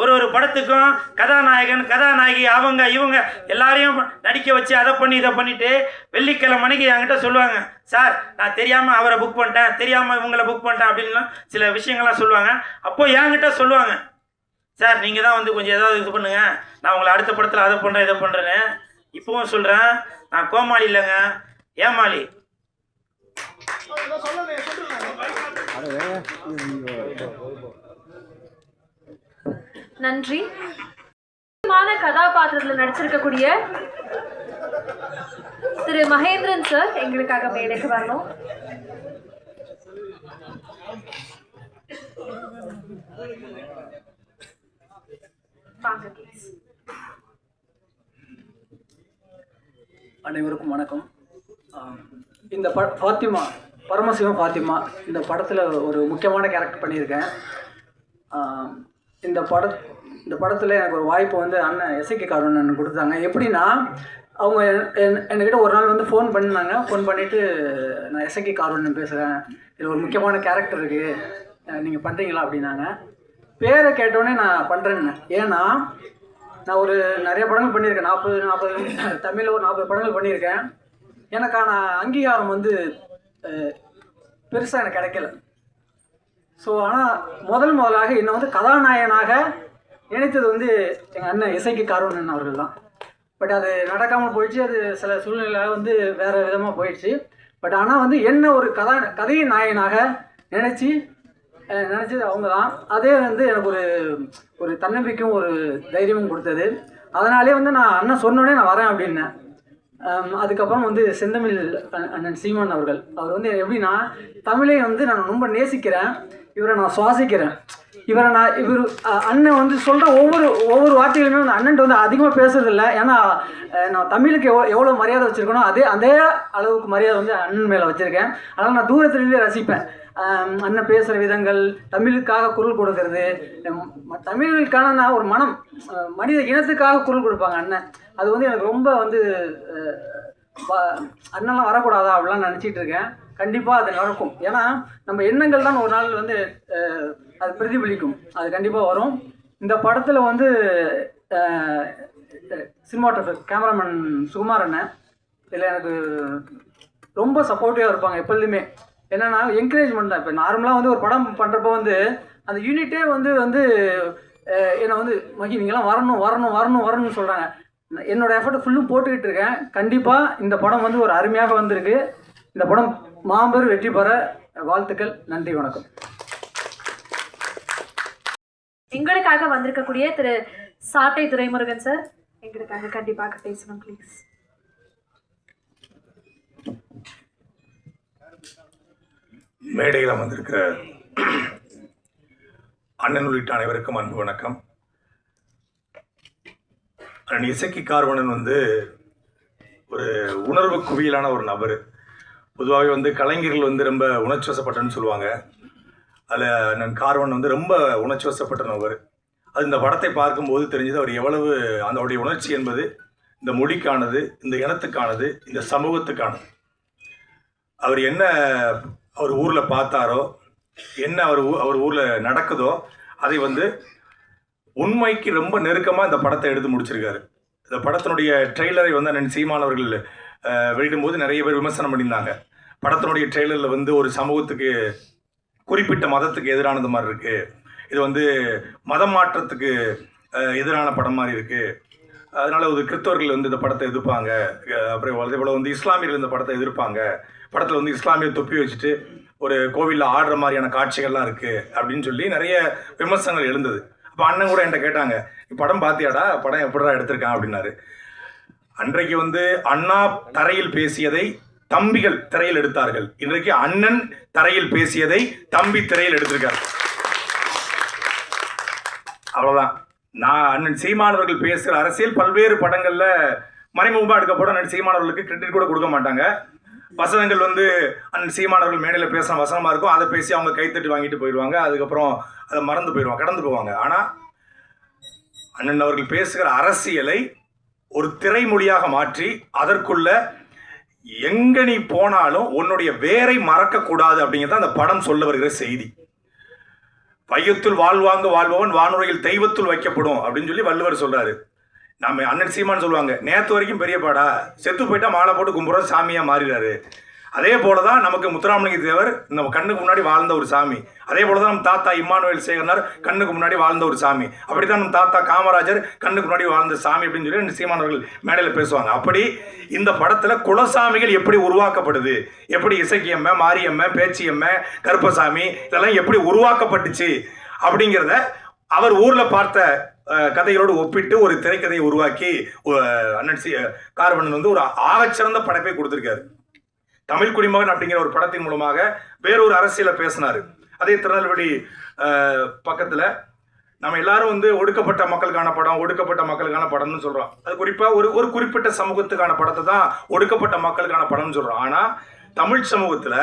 ஒரு படத்துக்கும் கதாநாயகன் கதாநாயகி அவங்க இவங்க எல்லாரையும் நடிக்க வச்சு அதை பண்ணி இதை பண்ணிட்டு வெள்ளிக்கிழமை மணிக்கு என்கிட்ட சொல்லுவாங்க, சார் நான் தெரியாமல் அவரை புக் பண்ணிட்டேன், தெரியாமல் இவங்களை புக் பண்ணிட்டேன் அப்படின்னு சில விஷயங்கள்லாம் சொல்லுவாங்க. அப்போ என்கிட்ட சொல்லுவாங்க, சார் நீங்கள் தான் வந்து கொஞ்சம் ஏதாவது இது பண்ணுங்க, நான் உங்களை அடுத்த படத்தில் அதை பண்ணுறேன் இதை பண்ணுறேன்னு. இப்போவும் சொல்கிறேன், நான் கோமாளி இல்லைங்க, ஏமாளி. நன்றி. முக்கியமான கதாபாத்திரத்தில் நடிச்சிருக்கக்கூடிய திரு மகேந்திரன் சார் எங்களுக்காக மேடைக்கு வரணும். வாங்க ப்ளீஸ். அனைவருக்கும் வணக்கம். இந்த ஃபாத்திமா, பரமசிவம் ஃபாத்திமா, இந்த படத்தில் ஒரு முக்கியமான கேரக்டர் பண்ணியிருக்கேன். இந்த படத்தில் எனக்கு ஒரு வாய்ப்பு வந்து அண்ணன் எஸ்ஐகே கார்வன் கொடுத்தாங்க. எப்படின்னா, அவங்க என்கிட்ட ஒரு நாள் வந்து ஃபோன் பண்ணாங்க. ஃபோன் பண்ணிவிட்டு, நான் எஸ்ஐகே கார்வன் பேசுகிறேன், இதில் ஒரு முக்கியமான கேரக்டர் இருக்குது, நீங்கள் பண்ணுறீங்களா அப்படின்னாங்க. பேரை கேட்டோடனே நான் பண்ணுறேன்னு. ஏன்னா நான் நிறைய படங்கள் பண்ணியிருக்கேன். 40 தமிழில் ஒரு 40 படங்கள் பண்ணியிருக்கேன். எனக்கான அங்கீகாரம் வந்து பெருசாக எனக்கு கிடைக்கல. ஸோ ஆனால் முதலாக என்னை வந்து கதாநாயகனாக நினைத்தது வந்து எங்கள் அண்ணன் எஸ்ஐகே கார்வன் அவர்கள் தான். பட் அது நடக்காமல் போயிடுச்சு. அது சில சூழ்நிலை வந்து வேறு விதமாக போயிடுச்சு. பட் ஆனால் வந்து என்ன ஒரு கதையின் நாயகனாக நினச்சது அவங்க தான். அதே வந்து எனக்கு ஒரு தன்னம்பிக்கையும் ஒரு தைரியமும் கொடுத்தது. அதனாலே வந்து நான் அண்ணன் சொன்னோடனே நான் வரேன் அப்படின்னேன். அதுக்கப்புறம் வந்து செந்தமிழ் அண்ணன் சீமான் அவர் வந்து எப்படின்னா, தமிழை வந்து நான் ரொம்ப நேசிக்கிறேன், இவரை நான் சுவாசிக்கிறேன். இவர் அண்ணன் வந்து சொல்கிற ஒவ்வொரு வார்த்தைகளுமே வந்து அண்ணன்ட்டு வந்து அதிகமாக பேசுறதில்ல. ஏன்னா நான் தமிழுக்கு எவ்வளோ மரியாதை வச்சுருக்கனோ அதே அளவுக்கு மரியாதை வந்து அண்ணன் மேலே வச்சுருக்கேன். அதனால் நான் தூரத்துலேருந்தே ரசிப்பேன். அண்ணன் பேசுகிற விதங்கள், தமிழுக்காக குரல் கொடுக்கறது, தமிழுக்கான ஒரு மனித இனத்துக்காக குரல் கொடுப்பாங்க அண்ணன். அது வந்து எனக்கு ரொம்ப வந்து அண்ணன்லாம் வரக்கூடாதா அப்படிலாம் நினச்சிட்டு இருக்கேன். கண்டிப்பாக அது நடக்கும். ஏன்னா நம்ம எண்ணங்கள் தான் ஒரு நாள் வந்து அது பிரதிபலிக்கும். அது கண்டிப்பாக வரும். இந்த படத்தில் வந்து சினிமாட்டோகிராஃபர் கேமராமேன் சுகுமார் அண்ணன் இதில் எனக்கு ரொம்ப சப்போர்ட்டிவாக இருப்பாங்க எப்பொழுதுமே. என்னென்னா என்கரேஜ்மெண்ட் தான். இப்போ நார்மலாக வந்து ஒரு படம் பண்ணுறப்போ வந்து அந்த யூனிட்டே வந்து என்னை வந்து மகி நீங்களாம் வரணும்னு சொல்கிறாங்க. என்னோடய எஃபர்ட் ஃபுல்லும் போட்டுக்கிட்டு இருக்கேன். கண்டிப்பாக இந்த படம் வந்து ஒரு அருமையாக வந்திருக்கு. இந்த படம் மாபெரும் வெற்றி பெற வாழ்த்துக்கள். நன்றி, வணக்கம். எங்களுக்காக வந்திருக்கக்கூடிய திரு சாட்டை துரைமுருகன் சார் எங்களுக்காக கண்டிப்பாக பேசணும் ப்ளீஸ். மேடையில் வந்திருக்கிற அண்ணன் உள்ளிட்ட அனைவருக்கும் அன்பு வணக்கம். அண்ணன் எஸ்ஐகே கார்வன் வந்து ஒரு உணர்வு குவியலான ஒரு நபர். பொதுவாகவே வந்து கலைஞர்கள் வந்து ரொம்ப உணர்ச்சிவசப்பட்டன்னு சொல்லுவாங்க. அதில் அண்ணன் கார்வன் வந்து ரொம்ப உணர்ச்சிவசப்பட்ட நபர். அது இந்த படத்தை பார்க்கும்போது தெரிஞ்சது அவர் எவ்வளவு அவருடைய உணர்ச்சி என்பது இந்த மொழிக்கானது, இந்த இனத்துக்கானது, இந்த சமூகத்துக்கானது. அவர் என்ன அவர் ஊரில் பார்த்தாரோ, என்ன அவர் ஊரில் நடக்குதோ அதை வந்து உண்மைக்கு ரொம்ப நெருக்கமாக இந்த படத்தை எடுத்து முடிச்சிருக்காரு. இந்த படத்தினுடைய ட்ரெய்லரை வந்து அண்ணன் சீமான் அவர்கள் வெளியிடும்போது நிறைய பேர் விமர்சனம் பண்ணியிருந்தாங்க. படத்தினுடைய ட்ரெய்லரில் வந்து ஒரு சமூகத்துக்கு, குறிப்பிட்ட மதத்துக்கு எதிரானது மாதிரி இருக்குது, இது வந்து மதம் மாற்றத்துக்கு எதிரான படம் மாதிரி இருக்குது, அதனால் ஒரு கிறிஸ்தவர்கள் வந்து இந்த படத்தை எதிர்ப்பாங்க, அப்புறம் அதே போல் வந்து இஸ்லாமியர்கள் இந்த படத்தை எதிர்ப்பாங்க, படத்தில் வந்து இஸ்லாமிய தொப்பி வச்சுட்டு ஒரு கோவிலில் ஆடுற மாதிரியான காட்சிகள்லாம் இருக்குது அப்படின்னு சொல்லி நிறைய விமர்சனங்கள் எழுந்தது. அப்போ அண்ணன் கூட என்கிட்ட கேட்டாங்க, படம் பார்த்தியாடா, படம் எப்படிடா எடுத்திருக்கான் அப்படின்னாரு. அன்றைக்கு வந்து அண்ணா தரையில் பேசியதை தம்பிகள் திரையில் எடுத்தார்கள். இன்றைக்கு அண்ணன் தரையில் பேசியதை தம்பி திரையில் எடுத்திருக்கார். அவ்வளவுதான். நான் அண்ணன் சீமானவர்கள் பேசுகிற அரசியல் பல்வேறு படங்கள்ல மறைமுகமாக எடுக்கப்படும். அண்ணன் சீமானவர்களுக்கு கிரெடிட் கூட கொடுக்க மாட்டாங்க. வசனங்கள் வந்து அண்ணன் சீமானவர்கள் மேடையில் பேசுகிற வசனமாக இருக்கும். அதை பேசி அவங்க கைத்தட்டி வாங்கிட்டு போயிடுவாங்க. அதுக்கப்புறம் அதை மறந்து போயிடுவாங்க, கடந்து போவாங்க. ஆனால் அண்ணன் அவர்கள் பேசுகிற அரசியலை ஒரு திரைமொழியாக மாற்றி அதற்குள்ள எங்க நீ போனாலும் உன்னுடைய வேரை மறக்கக்கூடாது அப்படிங்கிறது அந்த படம் சொல்ல வருகிற செய்தி. வையத்துள் வாழ்வாங்க வாழ்பவன் வானுரையில் தெய்வத்துள் வைக்கப்படும் அப்படின்னு சொல்லி வள்ளுவர் சொல்றாரு. நம்ம அண்ணன் சீமான்னு சொல்லுவாங்க, நேற்று வரைக்கும் பெரியப்பாடா, செத்து போயிட்டா மாலை போட்டு கும்புற சாமியா மாறிடுறாரு. அதே போலதான் நமக்கு முத்துராமலிங்க தேவர் நம்ம கண்ணுக்கு முன்னாடி வாழ்ந்த ஒரு சாமி. அதே போலதான் நம்ம தாத்தா இம்மானுவேல் சேகரனார் கண்ணுக்கு முன்னாடி வாழ்ந்த ஒரு சாமி. அப்படித்தான் நம்ம தாத்தா காமராஜர் கண்ணுக்கு முன்னாடி வாழ்ந்த சாமி அப்படின்னு சொல்லி சீமானவர்கள் மேடையில் பேசுவாங்க. அப்படி இந்த படத்துல குலசாமிகள் எப்படி உருவாக்கப்படுது, எப்படி இசக்கியம்ம, மாரியம்ம, பேச்சியம்ம, கருப்பசாமி இதெல்லாம் எப்படி உருவாக்கப்பட்டுச்சு அப்படிங்கிறத அவர் ஊர்ல பார்த்த கதைகளோடு ஒப்பிட்டு ஒரு திரைக்கதையை உருவாக்கி அண்ணன் கார்வணன் வந்து ஒரு ஆகச்சிறந்த படைப்பை கொடுத்திருக்காரு. தமிழ் குடிமகன் அப்படிங்கிற ஒரு படத்தின் மூலமாக வேறொரு அரசியலை பேசினார். அதே திருநெல்வேலி பக்கத்தில் நம்ம எல்லாரும் வந்து ஒடுக்கப்பட்ட மக்களுக்கான படம்னு சொல்கிறோம். அது குறிப்பாக ஒரு குறிப்பிட்ட சமூகத்துக்கான படத்தை தான் ஒடுக்கப்பட்ட மக்களுக்கான படம்னு சொல்கிறோம். ஆனால் தமிழ் சமூகத்தில்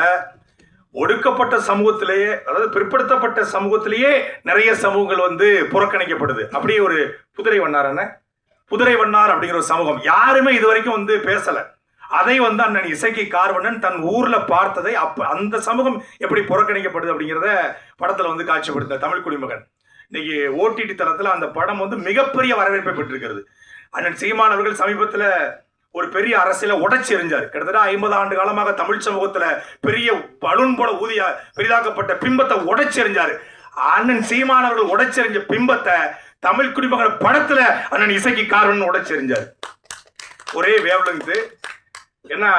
ஒடுக்கப்பட்ட சமூகத்திலேயே, அதாவது பிற்படுத்தப்பட்ட சமூகத்திலேயே நிறைய சமூகங்கள் வந்து புறக்கணிக்கப்படுது. அப்படியே ஒரு புதிரை வண்ணார் அப்படிங்கிற ஒரு சமூகம் யாருமே இது வரைக்கும் வந்து பேசலை. அதை வந்து அண்ணன் இசக்கி கார்வணன் தன் ஊர்ல பார்த்ததை அந்த சமூகம் எப்படி புறக்கணிக்கப்படுது அப்படிங்கிறத படத்துல வந்து காட்சிப்படுத்த தமிழ் குடிமகன். இன்னைக்கு ஓடிடி தளத்துல அந்த படம் வந்து மிகப்பெரிய வரவேற்பை பெற்றிருக்கிறது. அண்ணன் சீமான் அவர்கள் சமீபத்துல ஒரு பெரிய அரசியலை உடைச்சி எறிஞ்சார். கிட்டத்தட்ட 50 ஆண்டு காலமாக தமிழ் சமூகத்துல பெரிய பலூன் போல ஊதிய பெரிதாக்கப்பட்ட பிம்பத்தை உடைச்சி எறிஞ்சாரு. அண்ணன் சீமான் அவர்கள் உடைச்சி எறிஞ்ச பிம்பத்தை தமிழ் குடிமகன் படத்துல அண்ணன் இசக்கி கார்வணன் உடைச்சி எறிஞ்சார். ஒரே வேவ்லெங்த். ஏன்னா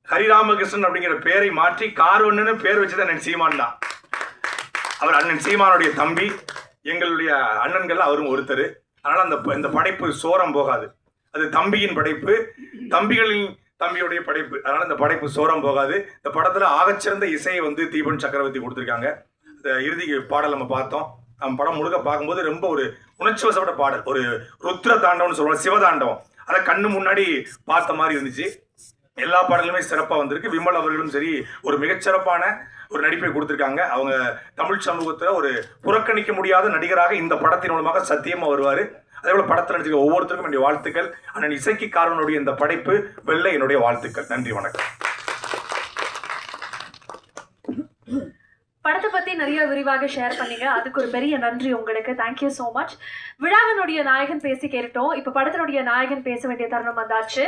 ஹரிராமகிருஷ்ணன் அப்படிங்கிற பேரை மாற்றி கார்வண்ணு பேர் வச்சது அண்ணன் சீமான் தான். அவர் அண்ணன் சீமானுடைய தம்பி, எங்களுடைய அண்ணன்கள் அவரும் ஒருத்தர். அதனால இந்த படைப்பு சோரம் போகாது. அது தம்பியின் படைப்பு, தம்பியுடைய படைப்பு. அதனால இந்த படைப்பு சோரம் போகாது. இந்த படத்துல ஆகச்சிறந்த இசையை வந்து தீபன் சக்கரவர்த்தி கொடுத்துருக்காங்க. இந்த இறுதி பாடல் நம்ம பார்த்தோம். நம்ம படம் முழுக்க பார்க்கும்போது ரொம்ப ஒரு உணர்ச்சி வசப்பட்ட பாடல், ஒரு ருத்ர தாண்டவம்னு சொல்லுவோம், சிவதாண்டவம். அதை கண்ணு முன்னாடி பார்த்த மாதிரி இருந்துச்சு. எல்லா பாடலுமே சிறப்பாக வந்திருக்கு. விமல் அவர்களும் சரி ஒரு மிகச்சிறப்பான ஒரு நடிப்பை கொடுத்துருக்காங்க. அவங்க தமிழ் சமூகத்தில் ஒரு புறக்கணிக்க முடியாத நடிகராக இந்த படத்தின் மூலமாக சத்தியமாக வருவார். அதே போல் படத்தில் நடிச்சிருக்க ஒவ்வொருத்தருக்கும் என்னுடைய வாழ்த்துக்கள். அண்ணன் இசக்கி கார்வனுடைய இந்த படைப்பு வெல்ல என்னுடைய வாழ்த்துக்கள். நன்றி, வணக்கம். படத்தை பத்தி நிறைய விரிவாக ஷேர் பண்ணீங்க. அதுக்கு ஒரு பெரிய நன்றி உங்களுக்கு. Thank you so much. விழாவினுடைய நாயகன் பேசி கேட்டோம். இப்ப படத்தினுடைய நாயகன் பேச வேண்டிய தருணம் வந்தாச்சு.